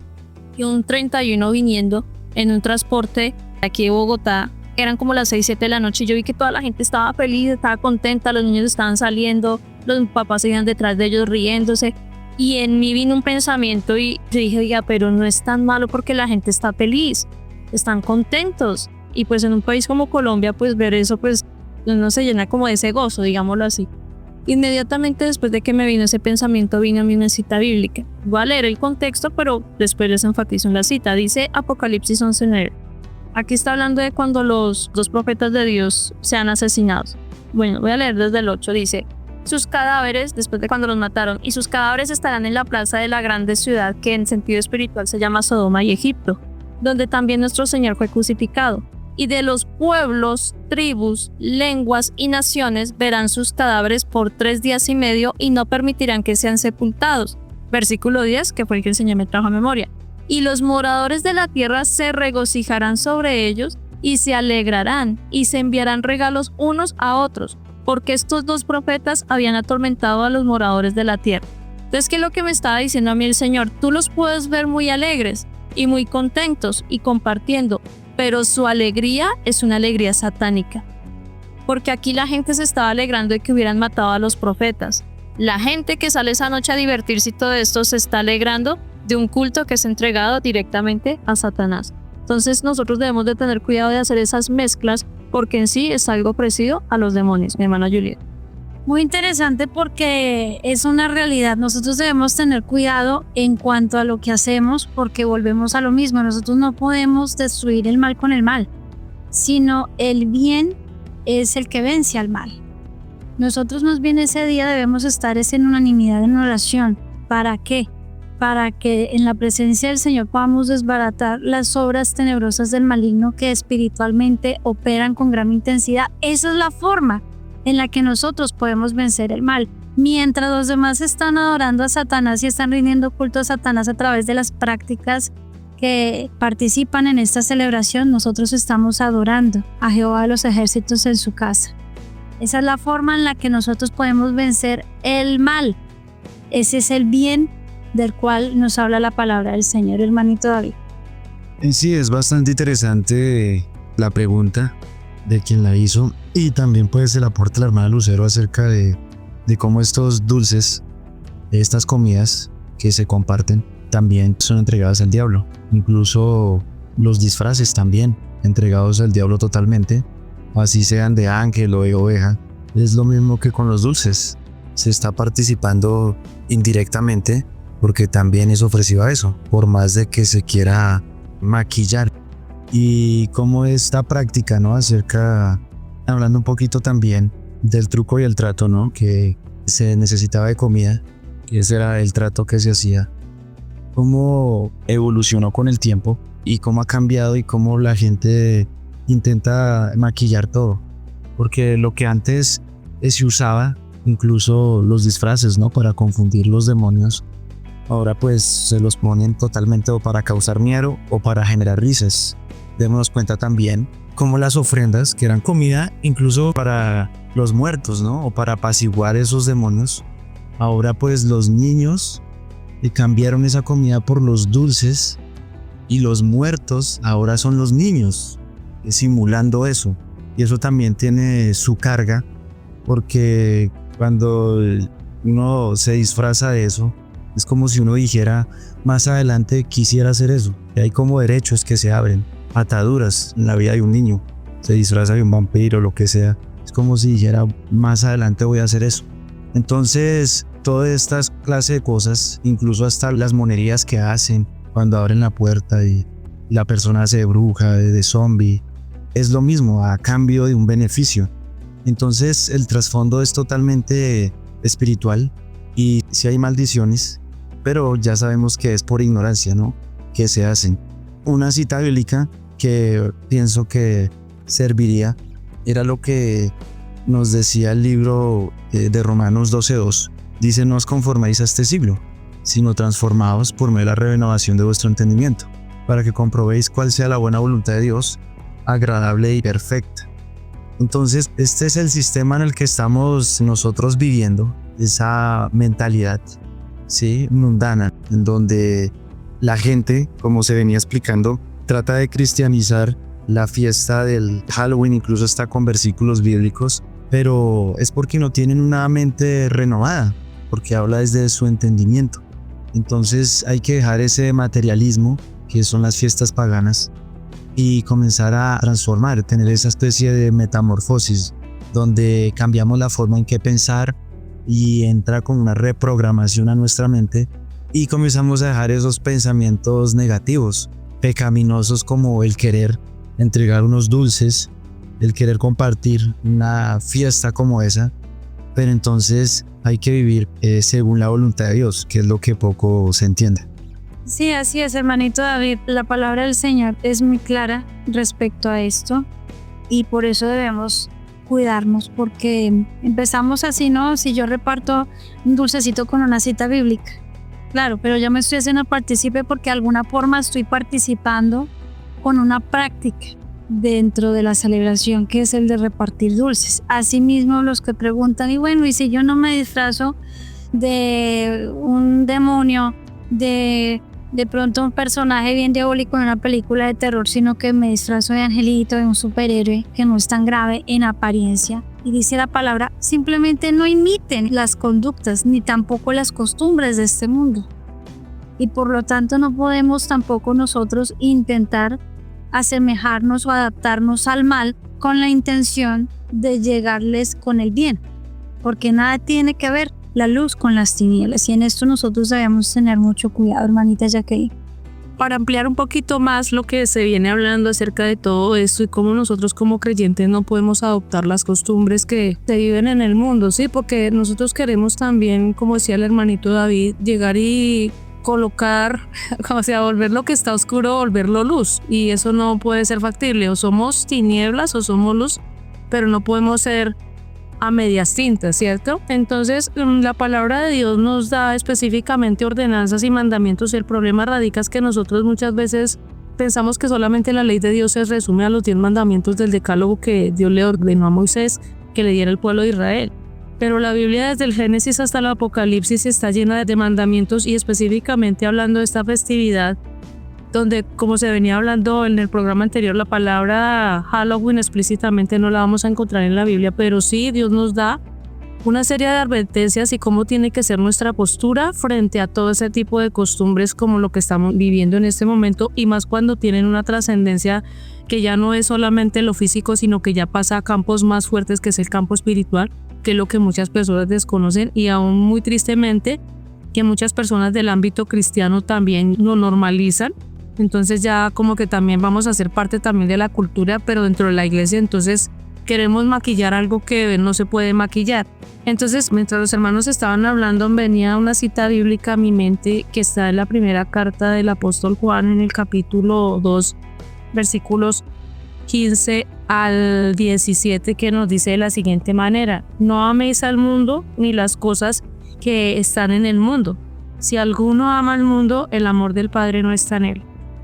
que un 31 viniendo en un transporte de aquí de Bogotá, eran como las 6, 7 de la noche, y yo vi que toda la gente estaba feliz, estaba contenta, los niños estaban saliendo, los papás seguían detrás de ellos riéndose, y en mí vino un pensamiento y yo dije, oiga, pero no es tan malo porque la gente está feliz, están contentos, y pues en un país como Colombia, pues ver eso, pues uno se llena como de ese gozo, digámoslo así. Inmediatamente después de que me vino ese pensamiento, vino a mí una cita bíblica. Voy a leer el contexto, pero después les enfatizo en la cita. Dice Apocalipsis 11:9. Aquí está hablando de cuando los dos profetas de Dios sean asesinados. Bueno, voy a leer desde el 8. Dice, sus cadáveres, después de cuando los mataron, y sus cadáveres estarán en la plaza de la grande ciudad que en sentido espiritual se llama Sodoma y Egipto, donde también nuestro Señor fue crucificado. Y de los pueblos, tribus, lenguas y naciones verán sus cadáveres por 3 días y medio y no permitirán que sean sepultados. Versículo 10, que fue el que el Señor me trajo a memoria. Y los moradores de la tierra se regocijarán sobre ellos y se alegrarán y se enviarán regalos unos a otros, porque estos dos profetas habían atormentado a los moradores de la tierra. Entonces, ¿qué es lo que me estaba diciendo a mí el Señor? Tú los puedes ver muy alegres y muy contentos y compartiendo, pero su alegría es una alegría satánica. Porque aquí la gente se estaba alegrando de que hubieran matado a los profetas. La gente que sale esa noche a divertirse y todo esto se está alegrando de un culto que es entregado directamente a Satanás. Entonces nosotros debemos de tener cuidado de hacer esas mezclas porque en sí es algo parecido a los demonios, mi hermana Juliet. Muy interesante porque es una realidad. Nosotros debemos tener cuidado en cuanto a lo que hacemos porque volvemos a lo mismo. Nosotros no podemos destruir el mal con el mal, sino el bien es el que vence al mal. Nosotros más bien ese día debemos estar en unanimidad en oración. ¿Para qué? Para que en la presencia del Señor podamos desbaratar las obras tenebrosas del maligno que espiritualmente operan con gran intensidad. Esa es la forma en la que nosotros podemos vencer el mal. Mientras los demás están adorando a Satanás y están rindiendo culto a Satanás a través de las prácticas que participan en esta celebración, nosotros estamos adorando a Jehová de los ejércitos en su casa. Esa es la forma en la que nosotros podemos vencer el mal. Ese es el bien del cual nos habla la palabra del Señor, hermanito David. Sí, es bastante interesante la pregunta de quien la hizo, y también pues el aporte de la hermana Lucero acerca de cómo estos dulces, estas comidas que se comparten, también son entregadas al diablo. Incluso los disfraces también entregados al diablo totalmente, así sean de ángel o de oveja. Es lo mismo que con los dulces. Se está participando indirectamente porque también es ofrecido a eso, por más de que se quiera maquillar. Y como esta práctica, ¿no? Hablando un poquito también del truco y el trato, ¿no? Que se necesitaba de comida, y ese era el trato que se hacía. Cómo evolucionó con el tiempo y cómo ha cambiado y cómo la gente intenta maquillar todo. Porque lo que antes se usaba, incluso los disfraces, ¿no? Para confundir los demonios, ahora pues se los ponen totalmente o para causar miedo o para generar risas. Démonos cuenta también como las ofrendas, que eran comida incluso para los muertos, ¿no? O para apaciguar esos demonios. Ahora pues los niños cambiaron esa comida por los dulces, y los muertos ahora son los niños, simulando eso. Y eso también tiene su carga, porque cuando uno se disfraza de eso, es como si uno dijera, más adelante quisiera hacer eso. Y hay como derechos que se abren, ataduras en la vida de un niño. Se disfraza de un vampiro o lo que sea. Es como si dijera, más adelante voy a hacer eso. Entonces, todas estas clases de cosas, incluso hasta las monerías que hacen cuando abren la puerta y la persona hace de bruja, de zombie, es lo mismo a cambio de un beneficio. Entonces el trasfondo es totalmente espiritual, y sí hay maldiciones, pero ya sabemos que es por ignorancia, ¿no? Que se hacen. Una cita bíblica que pienso que serviría era lo que nos decía el libro de Romanos 12:2. Dice: no os conforméis a este siglo, sino transformaos por medio de la renovación de vuestro entendimiento, para que comprobéis cuál sea la buena voluntad de Dios, agradable y perfecta. Entonces, este es el sistema en el que estamos nosotros viviendo, esa mentalidad, ¿sí? Mundana, en donde la gente, como se venía explicando, trata de cristianizar la fiesta del Halloween, incluso está con versículos bíblicos, pero es porque no tienen una mente renovada, porque habla desde su entendimiento. Entonces hay que dejar ese materialismo que son las fiestas paganas y comenzar a transformar, tener esa especie de metamorfosis donde cambiamos la forma en que pensar y entra con una reprogramación a nuestra mente, y comenzamos a dejar esos pensamientos negativos, pecaminosos, como el querer entregar unos dulces, el querer compartir una fiesta como esa. Pero entonces hay que vivir según la voluntad de Dios, que es lo que poco se entiende. Sí, así es, hermanito David. La palabra del Señor es muy clara respecto a esto, y por eso debemos cuidarnos, porque empezamos así, ¿no? Si yo reparto un dulcecito con una cita bíblica, claro, pero yo me estoy haciendo partícipe porque de alguna forma estoy participando con una práctica dentro de la celebración, que es el de repartir dulces. Asimismo, los que preguntan, y bueno, ¿y si yo no me disfrazo de un demonio, de pronto un personaje bien diabólico en una película de terror, sino que me disfrazo de angelito, de un superhéroe que no es tan grave en apariencia? Y dice la palabra, simplemente no imiten las conductas ni tampoco las costumbres de este mundo. Y por lo tanto no podemos tampoco nosotros intentar asemejarnos o adaptarnos al mal con la intención de llegarles con el bien, porque nada tiene que ver la luz con las tinieblas, y en esto nosotros debemos tener mucho cuidado, hermanita Jacqueline. Para ampliar un poquito más lo que se viene hablando acerca de todo esto y cómo nosotros como creyentes no podemos adoptar las costumbres que se viven en el mundo, ¿sí? Porque nosotros queremos también, como decía el hermanito David, llegar y colocar, o sea, volver lo que está oscuro, volverlo luz, y eso no puede ser factible. O somos tinieblas o somos luz, pero no podemos ser a medias tintas, ¿cierto? Entonces la palabra de Dios nos da específicamente ordenanzas y mandamientos, y el problema radica es que nosotros muchas veces pensamos que solamente la ley de Dios se resume a los 10 mandamientos del decálogo que Dios le ordenó a Moisés que le diera al pueblo de Israel. Pero la Biblia desde el Génesis hasta el Apocalipsis está llena de mandamientos, y específicamente hablando de esta festividad, donde, como se venía hablando en el programa anterior, la palabra Halloween explícitamente no la vamos a encontrar en la Biblia, pero sí Dios nos da una serie de advertencias y cómo tiene que ser nuestra postura frente a todo ese tipo de costumbres como lo que estamos viviendo en este momento, y más cuando tienen una trascendencia que ya no es solamente lo físico, sino que ya pasa a campos más fuertes, que es el campo espiritual, que es lo que muchas personas desconocen, y aún muy tristemente que muchas personas del ámbito cristiano también lo normalizan. Entonces ya como que también vamos a ser parte también de la cultura, pero dentro de la iglesia. Entonces queremos maquillar algo que no se puede maquillar. Entonces, mientras los hermanos estaban hablando, venía una cita bíblica a mi mente que está en la primera carta del apóstol Juan, en el capítulo 2, versículos 15 al 17, que nos dice de la siguiente manera: no améis al mundo ni las cosas que están en el mundo. Si alguno ama al mundo, el amor del Padre no está en él.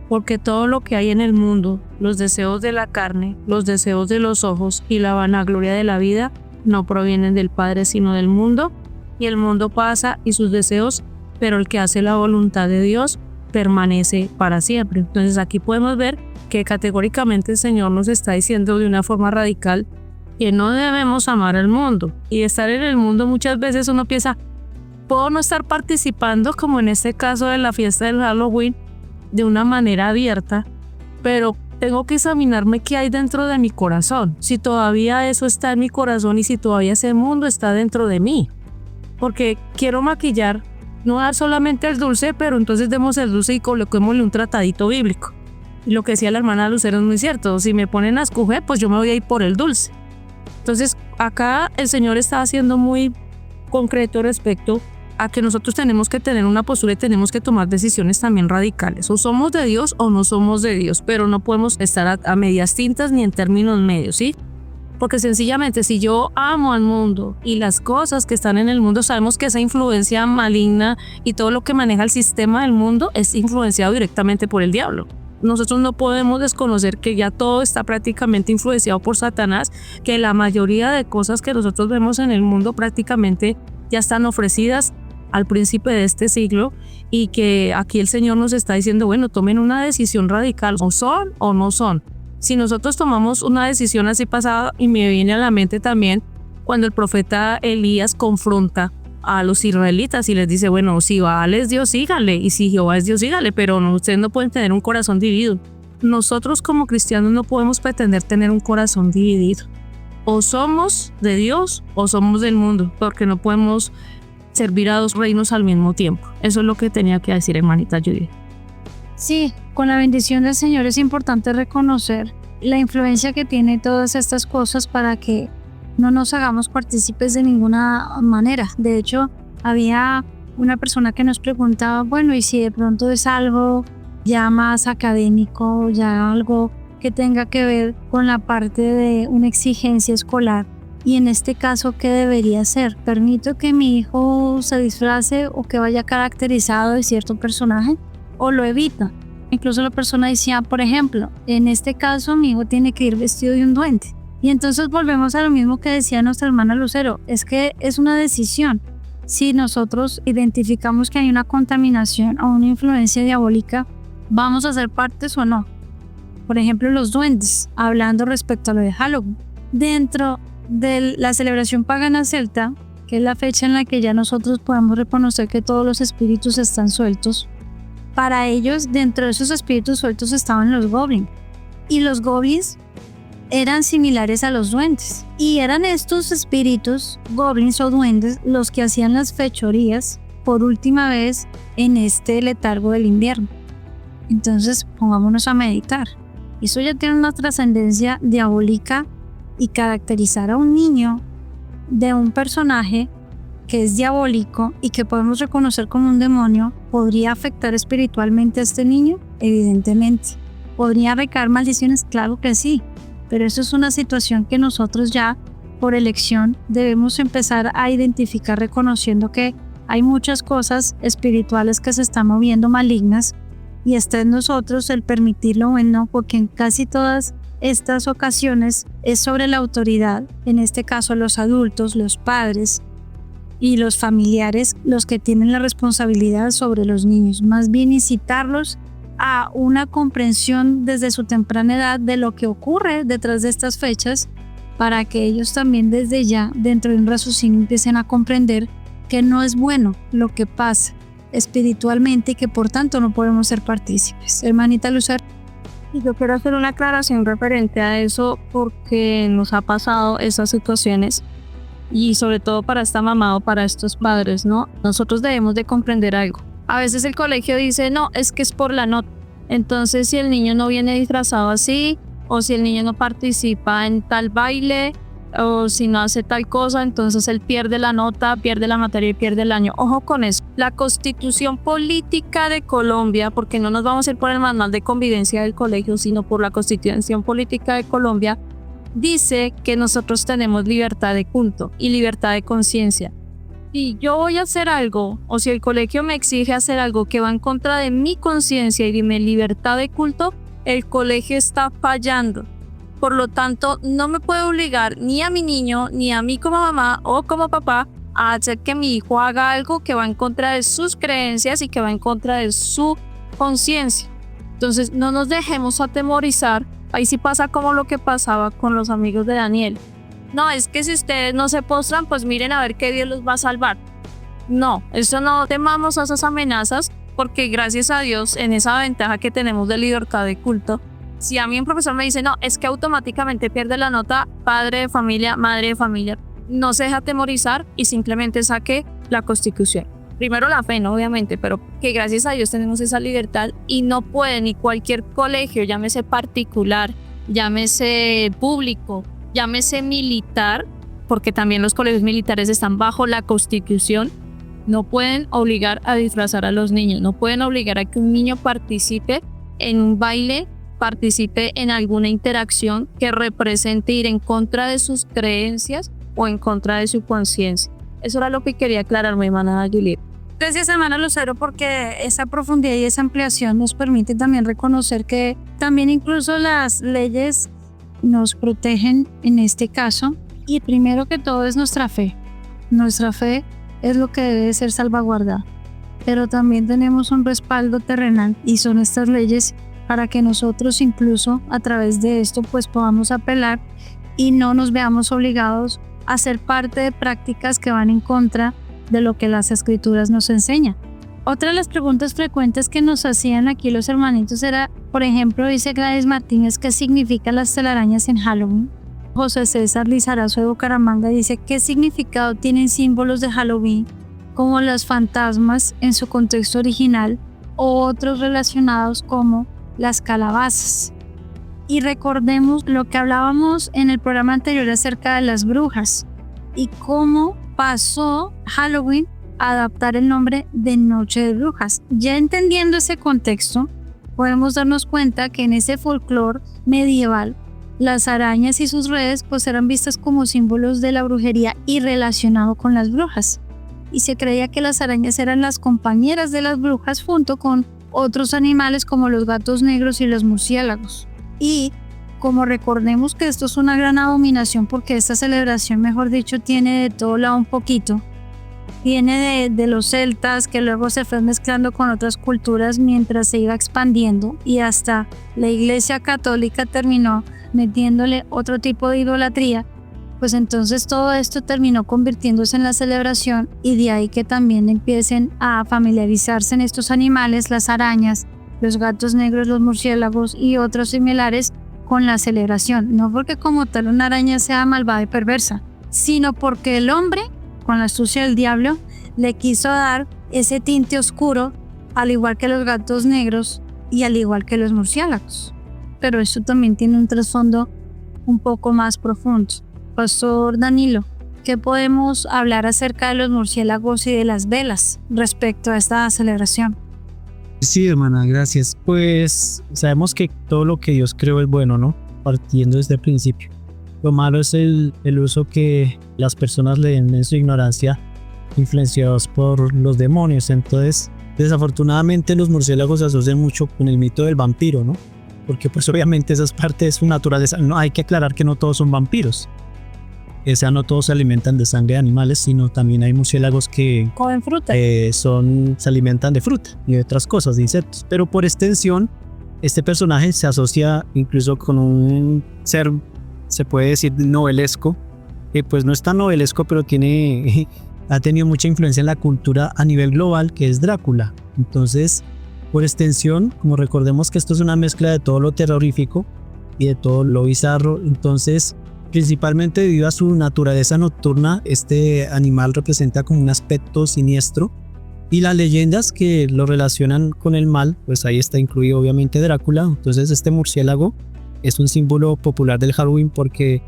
Porque todo lo que hay en el mundo, los deseos de la carne, los deseos de los ojos y la vanagloria de la vida, no provienen del Padre sino del mundo, y el mundo pasa y sus deseos, pero el que hace la voluntad de Dios permanece para siempre. Entonces aquí podemos ver que categóricamente el Señor nos está diciendo de una forma radical que no debemos amar al mundo. Y estar en el mundo, muchas veces uno piensa, puedo no estar participando, como en este caso de la fiesta del Halloween, de una manera abierta, pero tengo que examinarme qué hay dentro de mi corazón, si todavía eso está en mi corazón y si todavía ese mundo está dentro de mí. Porque quiero maquillar, no dar solamente el dulce, pero entonces demos el dulce y coloquémosle un tratadito bíblico. Y lo que decía la hermana Lucero es muy cierto: si me ponen a escoger, pues yo me voy a ir por el dulce. Entonces acá el Señor está siendo muy concreto respecto a que nosotros tenemos que tener una postura y tenemos que tomar decisiones también radicales. O somos de Dios o no somos de Dios, pero no podemos estar a medias tintas ni en términos medios, ¿sí? Porque sencillamente, si yo amo al mundo y las cosas que están en el mundo, sabemos que esa influencia maligna y todo lo que maneja el sistema del mundo es influenciado directamente por el diablo. Nosotros no podemos desconocer que ya todo está prácticamente influenciado por Satanás, que la mayoría de cosas que nosotros vemos en el mundo prácticamente ya están ofrecidas al príncipe de este siglo, y que aquí el Señor nos está diciendo, bueno, tomen una decisión radical, o son o no son. Si nosotros tomamos una decisión así pasada, y me viene a la mente también cuando el profeta Elías confronta a los israelitas y les dice, bueno, si Baal es Dios, síganle, y si Jehová es Dios, síganle, pero no, ustedes no pueden tener un corazón dividido. Nosotros como cristianos no podemos pretender tener un corazón dividido. O somos de Dios o somos del mundo, porque no podemos servir a dos reinos al mismo tiempo. Eso es lo que tenía que decir, hermanita Judy. Sí, con la bendición del Señor es importante reconocer la influencia que tiene todas estas cosas para que no nos hagamos partícipes de ninguna manera. De hecho, había una persona que nos preguntaba, bueno, y si de pronto es algo ya más académico, ya algo que tenga que ver con la parte de una exigencia escolar, y en este caso, ¿qué debería ser? ¿Permito que mi hijo se disfrace o que vaya caracterizado de cierto personaje, o lo evito? Incluso la persona decía, por ejemplo, en este caso mi hijo tiene que ir vestido de un duende. Y entonces volvemos a lo mismo que decía nuestra hermana Lucero, es que es una decisión. Si nosotros identificamos que hay una contaminación o una influencia diabólica, ¿vamos a ser partes o no? Por ejemplo, los duendes, hablando respecto a lo de Halloween. Dentro de la celebración pagana celta, que es la fecha en la que ya nosotros podemos reconocer que todos los espíritus están sueltos, para ellos, dentro de esos espíritus sueltos estaban los goblins. Y los goblins eran similares a los duendes. Y eran estos espíritus, goblins o duendes, los que hacían las fechorías por última vez en este letargo del invierno. Entonces, pongámonos a meditar. Eso ya tiene una trascendencia diabólica, y caracterizar a un niño de un personaje que es diabólico y que podemos reconocer como un demonio, ¿podría afectar espiritualmente a este niño? Evidentemente. ¿Podría recaer maldiciones? Claro que sí, pero eso es una situación que nosotros ya, por elección, debemos empezar a identificar, reconociendo que hay muchas cosas espirituales que se están moviendo malignas, y está en nosotros el permitirlo o no, porque en casi todas estas ocasiones es sobre la autoridad, en este caso los adultos, los padres y los familiares, los que tienen la responsabilidad sobre los niños. Más bien incitarlos a una comprensión desde su temprana edad de lo que ocurre detrás de estas fechas, para que ellos también desde ya, dentro de un raciocinio, empiecen a comprender que no es bueno lo que pasa espiritualmente y que por tanto no podemos ser partícipes. Hermanita Lucero. Y yo quiero hacer una aclaración referente a eso porque nos ha pasado esas situaciones y sobre todo para esta mamá o para estos padres, ¿no? Nosotros debemos de comprender algo. A veces el colegio dice, no, es que es por la nota. Entonces, si el niño no viene disfrazado así, o si el niño no participa en tal baile, o si no hace tal cosa, entonces él pierde la nota, pierde la materia y pierde el año. Ojo con eso. La Constitución Política de Colombia, porque no nos vamos a ir por el manual de convivencia del colegio, sino por la Constitución Política de Colombia, dice que nosotros tenemos libertad de culto y libertad de conciencia. Si yo voy a hacer algo, o si el colegio me exige hacer algo que va en contra de mi conciencia y de mi libertad de culto, el colegio está fallando. Por lo tanto, no me puede obligar ni a mi niño, ni a mí como mamá o como papá a hacer que mi hijo haga algo que va en contra de sus creencias y que va en contra de su conciencia. Entonces, no nos dejemos atemorizar. Ahí sí pasa como lo que pasaba con los amigos de Daniel. No, es que si ustedes no se postran, pues miren a ver qué Dios los va a salvar. No, eso no temamos a esas amenazas, porque gracias a Dios, en esa ventaja que tenemos de libertad de culto, si a mí un profesor me dice, no, es que automáticamente pierde la nota, padre de familia, madre de familia, no se deja atemorizar y simplemente saque la Constitución. Primero la fe, ¿no? Obviamente, pero que gracias a Dios tenemos esa libertad y no puede ni cualquier colegio, llámese particular, llámese público, llámese militar, porque también los colegios militares están bajo la Constitución, no pueden obligar a disfrazar a los niños, no pueden obligar a que un niño participe en un baile, participe en alguna interacción que represente ir en contra de sus creencias o en contra de su conciencia. Eso era lo que quería aclarar mi hermana Juliet. Gracias, hermana Lucero, porque esa profundidad y esa ampliación nos permite también reconocer que también incluso las leyes nos protegen en este caso, y primero que todo es nuestra fe. Nuestra fe es lo que debe ser salvaguardada, pero también tenemos un respaldo terrenal y son estas leyes para que nosotros incluso a través de esto pues podamos apelar y no nos veamos obligados a ser parte de prácticas que van en contra de lo que las escrituras nos enseñan. Otra de las preguntas frecuentes que nos hacían aquí los hermanitos era, por ejemplo, dice Gladys Martínez, ¿qué significan las telarañas en Halloween? José César Lizarazo de Bucaramanga dice, ¿qué significado tienen símbolos de Halloween como los fantasmas en su contexto original o otros relacionados como las calabazas? Y recordemos lo que hablábamos en el programa anterior acerca de las brujas y cómo pasó Halloween a adaptar el nombre de Noche de Brujas. Ya entendiendo ese contexto, podemos darnos cuenta que en ese folclore medieval, las arañas y sus redes pues eran vistas como símbolos de la brujería y relacionado con las brujas. Y se creía que las arañas eran las compañeras de las brujas junto con otros animales como los gatos negros y los murciélagos. Y como recordemos que esto es una gran abominación porque esta celebración, mejor dicho, tiene de todo lado un poquito. Viene de los celtas, que luego se fue mezclando con otras culturas mientras se iba expandiendo y hasta la Iglesia Católica terminó metiéndole otro tipo de idolatría. Pues entonces todo esto terminó convirtiéndose en la celebración y de ahí que también empiecen a familiarizarse en estos animales, las arañas, los gatos negros, los murciélagos y otros similares con la celebración. No porque como tal una araña sea malvada y perversa, sino porque el hombre, con la astucia del diablo, le quiso dar ese tinte oscuro, al igual que los gatos negros y al igual que los murciélagos. Pero esto también tiene un trasfondo un poco más profundo. Pastor Danilo, ¿qué podemos hablar acerca de los murciélagos y de las velas respecto a esta celebración? Sí, hermana, gracias. Pues sabemos que todo lo que Dios creó es bueno, ¿no? Partiendo desde el principio. Lo malo es el uso que las personas le den en su ignorancia, influenciados por los demonios. Entonces, desafortunadamente los murciélagos se asocian mucho con el mito del vampiro, ¿no? Porque pues obviamente esa es parte de su naturaleza. No, hay que aclarar que no todos son vampiros. O sea, no todos se alimentan de sangre de animales, sino también hay murciélagos que Comen fruta. se alimentan de fruta y de otras cosas, de insectos. Pero por extensión, este personaje se asocia incluso con un ser, se puede decir, novelesco, que pues no es tan novelesco, pero ha tenido mucha influencia en la cultura a nivel global, que es Drácula. Entonces, por extensión, como recordemos que esto es una mezcla de todo lo terrorífico y de todo lo bizarro, entonces principalmente debido a su naturaleza nocturna, este animal representa como un aspecto siniestro, y las leyendas que lo relacionan con el mal, pues ahí está incluido obviamente Drácula. Entonces este murciélago es un símbolo popular del Halloween porque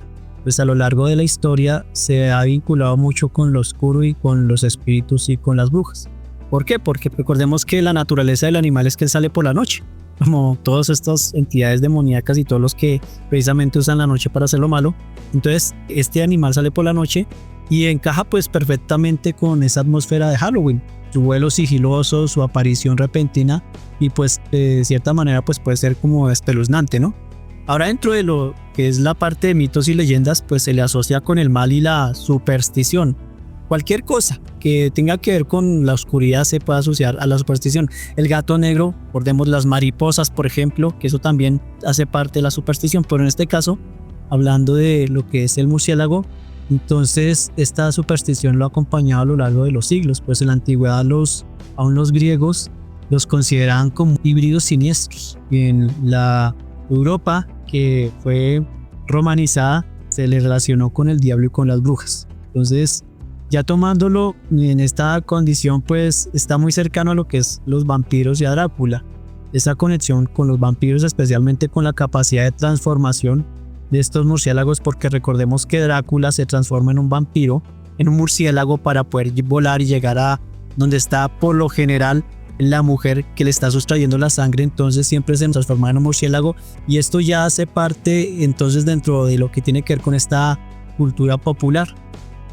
pues a lo largo de la historia se ha vinculado mucho con lo oscuro y con los espíritus y con las brujas. ¿Por qué? Porque recordemos que la naturaleza del animal es que él sale por la noche, como todas estas entidades demoníacas y todos los que precisamente usan la noche para hacer lo malo. Entonces este animal sale por la noche y encaja pues perfectamente con esa atmósfera de Halloween, su vuelo sigiloso, su aparición repentina, y pues de cierta manera pues puede ser como espeluznante, ¿no? Ahora, dentro de lo que es la parte de mitos y leyendas, pues se le asocia con el mal y la superstición. Cualquier cosa que tenga que ver con la oscuridad se puede asociar a la superstición. El gato negro, recordemos las mariposas, por ejemplo, que eso también hace parte de la superstición, pero en este caso, hablando de lo que es el murciélago, entonces esta superstición lo ha acompañado a lo largo de los siglos, pues en la antigüedad aún los griegos los consideraban como híbridos siniestros, y en la Europa que fue romanizada se le relacionó con el diablo y con las brujas. Entonces, ya tomándolo en esta condición, pues está muy cercano a lo que es los vampiros y a Drácula. Esa conexión con los vampiros, especialmente con la capacidad de transformación de estos murciélagos, porque recordemos que Drácula se transforma en un vampiro, en un murciélago, para poder volar y llegar a donde está por lo general la mujer que le está sustrayendo la sangre. Entonces siempre se transforma en un murciélago, y esto ya hace parte entonces dentro de lo que tiene que ver con esta cultura popular,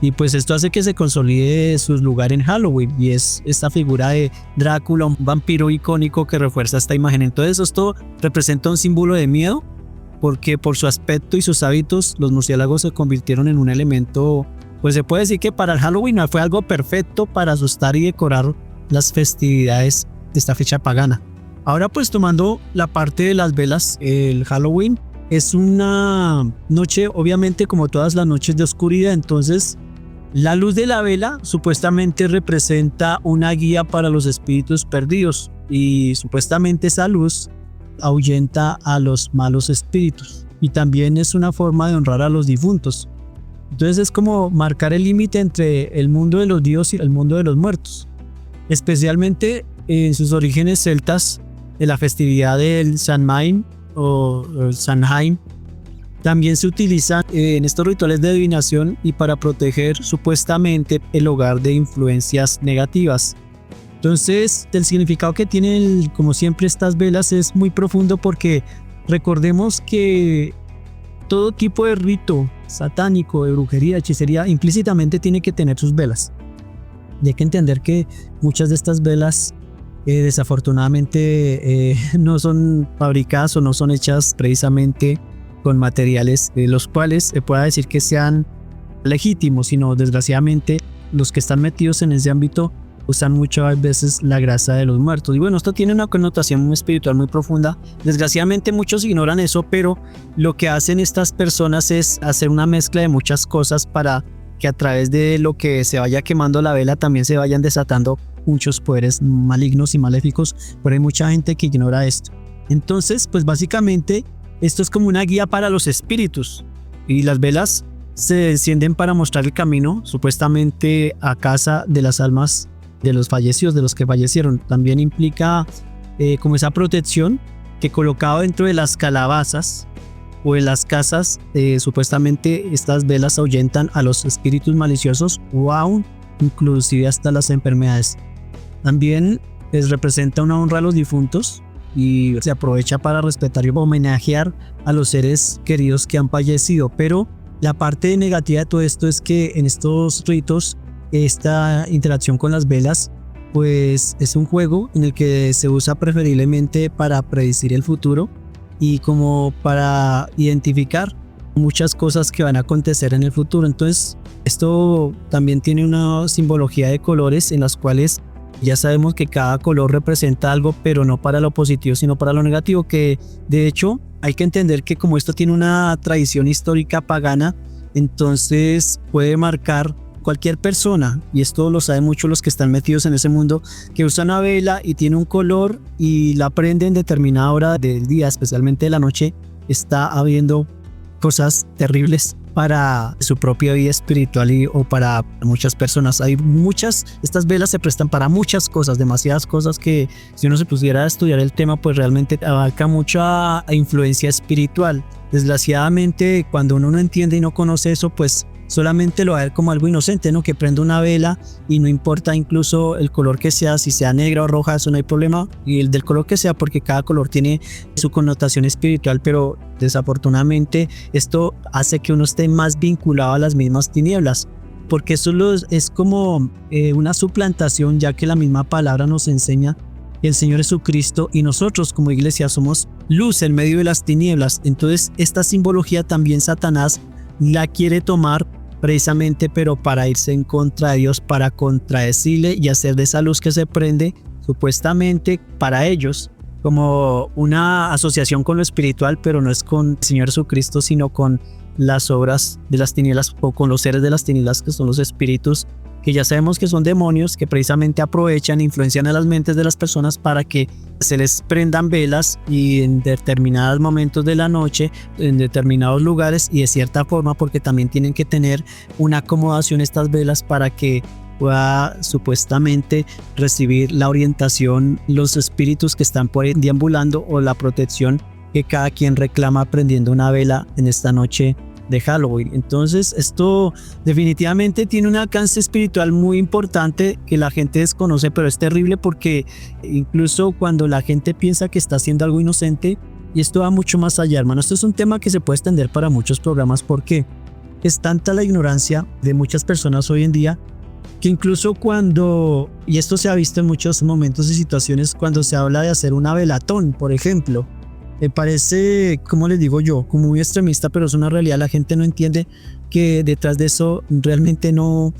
y pues esto hace que se consolide su lugar en Halloween, y es esta figura de Drácula, un vampiro icónico que refuerza esta imagen. Entonces esto representa un símbolo de miedo, porque por su aspecto y sus hábitos los murciélagos se convirtieron en un elemento, pues se puede decir que para el Halloween fue algo perfecto para asustar y decorar las festividades de esta fecha pagana. Ahora, pues tomando la parte de las velas, el Halloween es una noche, obviamente como todas las noches, de oscuridad. Entonces la luz de la vela supuestamente representa una guía para los espíritus perdidos, y supuestamente esa luz ahuyenta a los malos espíritus, y también es una forma de honrar a los difuntos. Entonces es como marcar el límite entre el mundo de los vivos y el mundo de los muertos. Especialmente en sus orígenes celtas, de la festividad del Samhain o Samhain, también se utilizan en estos rituales de adivinación y para proteger supuestamente el hogar de influencias negativas. Entonces, el significado que tienen, como siempre, estas velas es muy profundo, porque recordemos que todo tipo de rito satánico, de brujería, hechicería, implícitamente tiene que tener sus velas. Y hay que entender que muchas de estas velas desafortunadamente no son fabricadas o no son hechas precisamente con materiales los cuales se pueda decir que sean legítimos, sino desgraciadamente los que están metidos en ese ámbito usan muchas veces la grasa de los muertos. Y bueno, esto tiene una connotación muy espiritual muy profunda. Desgraciadamente muchos ignoran eso, pero lo que hacen estas personas es hacer una mezcla de muchas cosas para que a través de lo que se vaya quemando la vela también se vayan desatando muchos poderes malignos y maléficos, pero hay mucha gente que ignora esto. Entonces, pues básicamente esto es como una guía para los espíritus, y las velas se encienden para mostrar el camino supuestamente a casa de las almas de los fallecidos, de los que fallecieron. También implica como esa protección, que colocado dentro de las calabazas o en las casas, supuestamente estas velas ahuyentan a los espíritus maliciosos, o aún inclusive hasta las enfermedades. También les representa una honra a los difuntos, y se aprovecha para respetar y homenajear a los seres queridos que han fallecido. Pero la parte negativa de todo esto es que en estos ritos, esta interacción con las velas pues es un juego en el que se usa preferiblemente para predecir el futuro y como para identificar muchas cosas que van a acontecer en el futuro. Entonces, esto también tiene una simbología de colores en las cuales ya sabemos que cada color representa algo, pero no para lo positivo, sino para lo negativo, que de hecho hay que entender que como esto tiene una tradición histórica pagana, entonces puede marcar cualquier persona, y esto lo saben mucho los que están metidos en ese mundo, que usa una vela y tiene un color y la prende en determinada hora del día, especialmente de la noche, está habiendo cosas terribles para su propia vida espiritual o para muchas personas. Estas velas se prestan para muchas cosas, demasiadas cosas que si uno se pusiera a estudiar el tema, pues realmente abarca mucha influencia espiritual. Desgraciadamente, cuando uno no entiende y no conoce eso, pues solamente lo va a ver como algo inocente, ¿no? Que prende una vela y no importa incluso el color que sea, si sea negra o roja, eso no hay problema, y el del color que sea, porque cada color tiene su connotación espiritual, pero desafortunadamente esto hace que uno esté más vinculado a las mismas tinieblas, porque eso es como una suplantación, ya que la misma palabra nos enseña que el Señor Jesucristo y nosotros como iglesia somos luz en medio de las tinieblas. Entonces esta simbología también Satanás la quiere tomar precisamente, pero para irse en contra de Dios, para contradecirle y hacer de esa luz que se prende supuestamente para ellos como una asociación con lo espiritual, pero no es con el Señor Jesucristo, sino con las obras de las tinieblas o con los seres de las tinieblas, que son los espíritus, que ya sabemos que son demonios, que precisamente aprovechan e influencian a las mentes de las personas para que se les prendan velas y en determinados momentos de la noche, en determinados lugares y de cierta forma, porque también tienen que tener una acomodación estas velas para que pueda supuestamente recibir la orientación los espíritus que están por ahí deambulando o la protección que cada quien reclama prendiendo una vela en esta noche de Halloween. Entonces esto definitivamente tiene un alcance espiritual muy importante que la gente desconoce, pero es terrible porque incluso cuando la gente piensa que está haciendo algo inocente, y esto va mucho más allá, hermano, esto es un tema que se puede extender para muchos programas, porque es tanta la ignorancia de muchas personas hoy en día que incluso cuando, y esto se ha visto en muchos momentos y situaciones, cuando se habla de hacer una velatón, por ejemplo, me parece, como les digo yo, como muy extremista, pero es una realidad. La gente no entiende que detrás de eso realmente no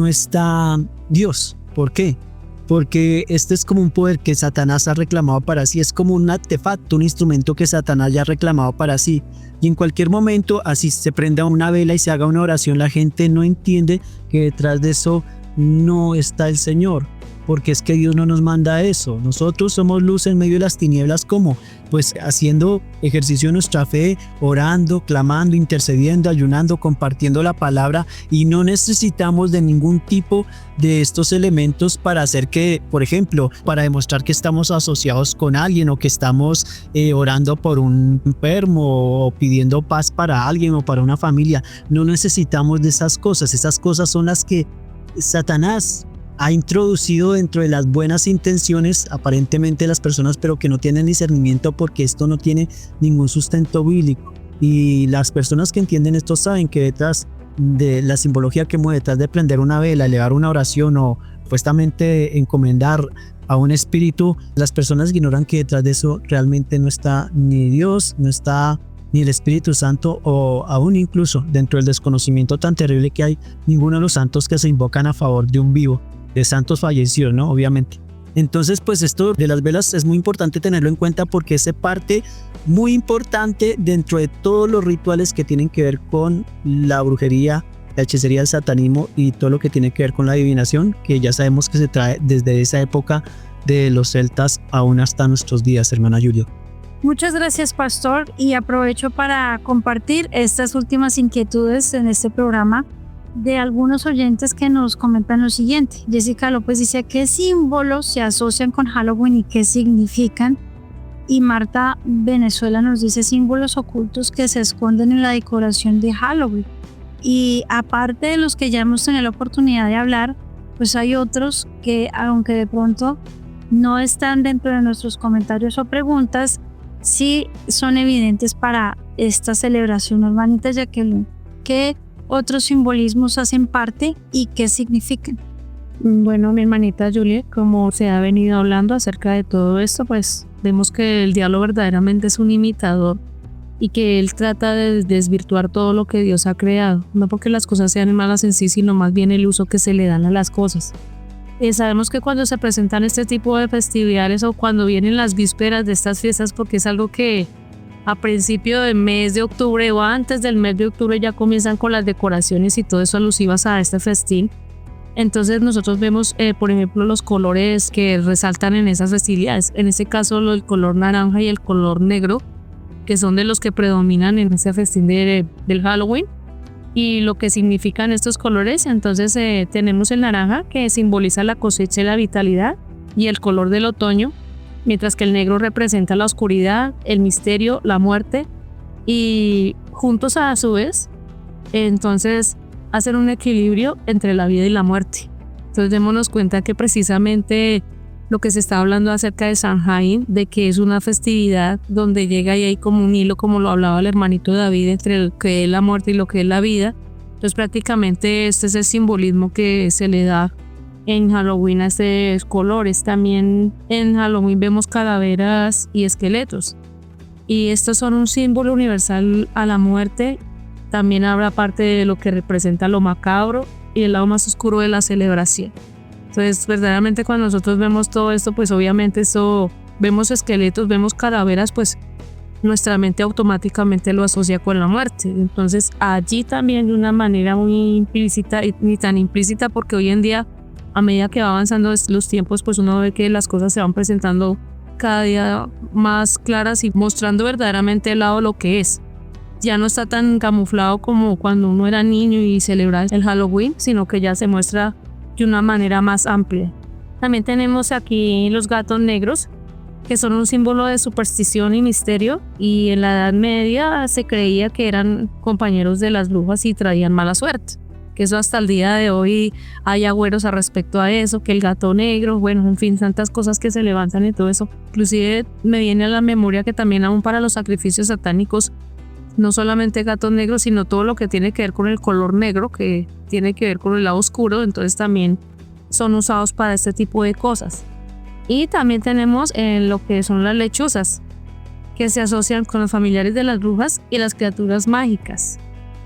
está Dios. ¿Por qué? Porque este es como un poder que Satanás ha reclamado para sí, es como un artefacto, un instrumento que Satanás ya ha reclamado para sí. Y en cualquier momento, así se prenda una vela y se haga una oración, la gente no entiende que detrás de eso no está el Señor. Porque es que Dios no nos manda eso. Nosotros somos luz en medio de las tinieblas. ¿Cómo? Pues haciendo ejercicio de nuestra fe, orando, clamando, intercediendo, ayunando, compartiendo la palabra, y no necesitamos de ningún tipo de estos elementos para hacer que, por ejemplo, para demostrar que estamos asociados con alguien o que estamos orando por un enfermo o pidiendo paz para alguien o para una familia. No necesitamos de esas cosas. Esas cosas son las que Satanás ha introducido dentro de las buenas intenciones aparentemente de las personas, pero que no tienen discernimiento, porque esto no tiene ningún sustento bíblico. Y las personas que entienden esto saben que detrás de la simbología que mueve, detrás de prender una vela, elevar una oración o supuestamente encomendar a un espíritu, las personas ignoran que detrás de eso realmente no está ni Dios, no está ni el Espíritu Santo, o aún incluso dentro del desconocimiento tan terrible que hay, ninguno de los santos que se invocan a favor de un vivo, de santos fallecidos, ¿no? Obviamente. Entonces, pues esto de las velas es muy importante tenerlo en cuenta, porque es parte muy importante dentro de todos los rituales que tienen que ver con la brujería, la hechicería, el satanismo y todo lo que tiene que ver con la adivinación, que ya sabemos que se trae desde esa época de los celtas aún hasta nuestros días, hermana Julio. Muchas gracias, pastor, y aprovecho para compartir estas últimas inquietudes en este programa de algunos oyentes que nos comentan lo siguiente. Jessica López dice: ¿qué símbolos se asocian con Halloween y qué significan? Y Marta Venezuela nos dice: símbolos ocultos que se esconden en la decoración de Halloween. Y aparte de los que ya hemos tenido la oportunidad de hablar, pues hay otros que, aunque de pronto no están dentro de nuestros comentarios o preguntas, sí son evidentes para esta celebración, hermanita Jacqueline. ¿Qué otros simbolismos hacen parte y qué significan? Bueno, mi hermanita Julie, como se ha venido hablando acerca de todo esto, pues vemos que el diablo verdaderamente es un imitador y que él trata de desvirtuar todo lo que Dios ha creado, no porque las cosas sean malas en sí, sino más bien el uso que se le dan a las cosas. Sabemos que cuando se presentan este tipo de festividades o cuando vienen las vísperas de estas fiestas, porque es algo que a principio del mes de octubre o antes del mes de octubre ya comienzan con las decoraciones y todo eso alusivas a este festín. Entonces nosotros vemos, por ejemplo, los colores que resaltan en esas festividades. En este caso, el color naranja y el color negro, que son de los que predominan en ese festín del Halloween. Y lo que significan estos colores, entonces tenemos el naranja, que simboliza la cosecha y la vitalidad, y el color del otoño, mientras que el negro representa la oscuridad, el misterio, la muerte, y juntos a su vez, entonces hacen un equilibrio entre la vida y la muerte. Entonces démonos cuenta que precisamente lo que se está hablando acerca de Samhain, de que es una festividad donde llega y hay como un hilo, como lo hablaba el hermanito David, entre lo que es la muerte y lo que es la vida. Entonces prácticamente este es el simbolismo que se le da en Halloween a estos colores. También en Halloween vemos calaveras y esqueletos, y estos son un símbolo universal a la muerte. También habrá parte de lo que representa lo macabro y el lado más oscuro de la celebración. Entonces, verdaderamente cuando nosotros vemos todo esto, pues obviamente vemos esqueletos, vemos calaveras, pues nuestra mente automáticamente lo asocia con la muerte. Entonces, allí también de una manera muy implícita, y ni tan implícita, porque hoy en día, a medida que va avanzando los tiempos, pues uno ve que las cosas se van presentando cada día más claras y mostrando verdaderamente el lado de lo que es. Ya no está tan camuflado como cuando uno era niño y celebraba el Halloween, sino que ya se muestra de una manera más amplia. También tenemos aquí los gatos negros, que son un símbolo de superstición y misterio, y en la Edad Media se creía que eran compañeros de las brujas y traían mala suerte, que eso hasta el día de hoy hay agüeros al respecto a eso, que el gato negro, bueno, en fin, tantas cosas que se levantan y todo eso. Inclusive me viene a la memoria que también aún para los sacrificios satánicos, no solamente gatos negros, sino todo lo que tiene que ver con el color negro, que tiene que ver con el lado oscuro, entonces también son usados para este tipo de cosas. Y también tenemos lo que son las lechuzas, que se asocian con los familiares de las brujas y las criaturas mágicas.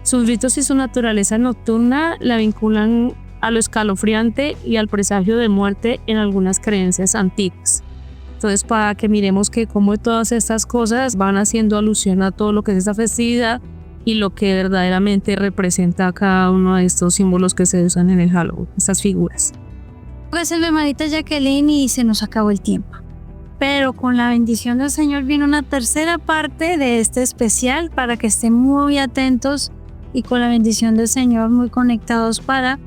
Sus ritos y su naturaleza nocturna la vinculan a lo escalofriante y al presagio de muerte en algunas creencias antiguas. Entonces, para que miremos que como todas estas cosas van haciendo alusión a todo lo que es esta festividad y lo que verdaderamente representa cada uno de estos símbolos que se usan en el Halloween, estas figuras. Gracias, mi hermanita Jacqueline, y se nos acabó el tiempo. Pero con la bendición del Señor viene una tercera parte de este especial para que estén muy atentos y con la bendición del Señor muy conectados para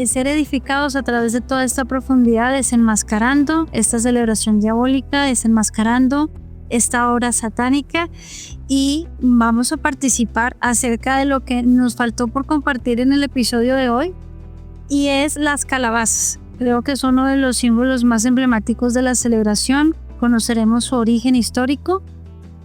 ser edificados a través de toda esta profundidad, desenmascarando esta celebración diabólica, desenmascarando esta obra satánica, y vamos a participar acerca de lo que nos faltó por compartir en el episodio de hoy, y es las calabazas. Creo que es uno de los símbolos más emblemáticos de la celebración. Conoceremos su origen histórico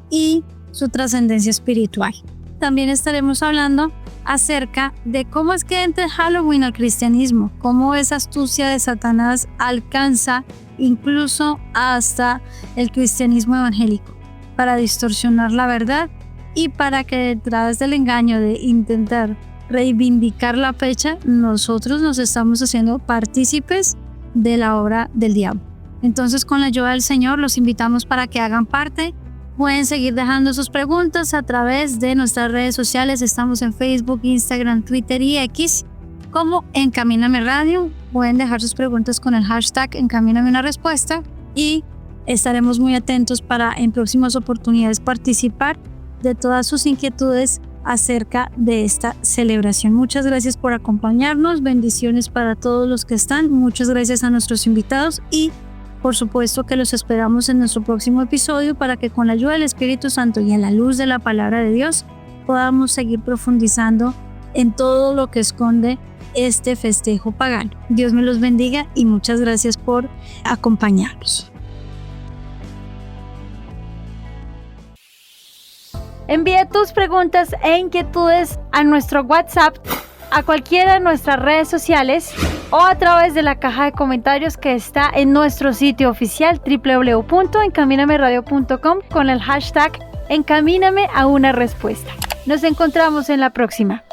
y su trascendencia espiritual. También estaremos hablando acerca de cómo es que entra Halloween al cristianismo, cómo esa astucia de Satanás alcanza incluso hasta el cristianismo evangélico para distorsionar la verdad y para que detrás del engaño de intentar reivindicar la fecha, nosotros nos estamos haciendo partícipes de la obra del diablo. Entonces, con la ayuda del Señor, los invitamos para que hagan parte. Pueden seguir dejando sus preguntas a través de nuestras redes sociales. Estamos en Facebook, Instagram, Twitter y X como Encamíname Radio. Pueden dejar sus preguntas con el hashtag Encamíname una respuesta y estaremos muy atentos para en próximas oportunidades participar de todas sus inquietudes acerca de esta celebración. Muchas gracias por acompañarnos. Bendiciones para todos los que están. Muchas gracias a nuestros invitados y por supuesto que los esperamos en nuestro próximo episodio para que con la ayuda del Espíritu Santo y en la luz de la palabra de Dios podamos seguir profundizando en todo lo que esconde este festejo pagano. Dios me los bendiga y muchas gracias por acompañarnos. Envía tus preguntas e inquietudes a nuestro WhatsApp, a cualquiera de nuestras redes sociales o a través de la caja de comentarios que está en nuestro sitio oficial www.encaminameradio.com con el hashtag Encamíname a una respuesta. Nos encontramos en la próxima.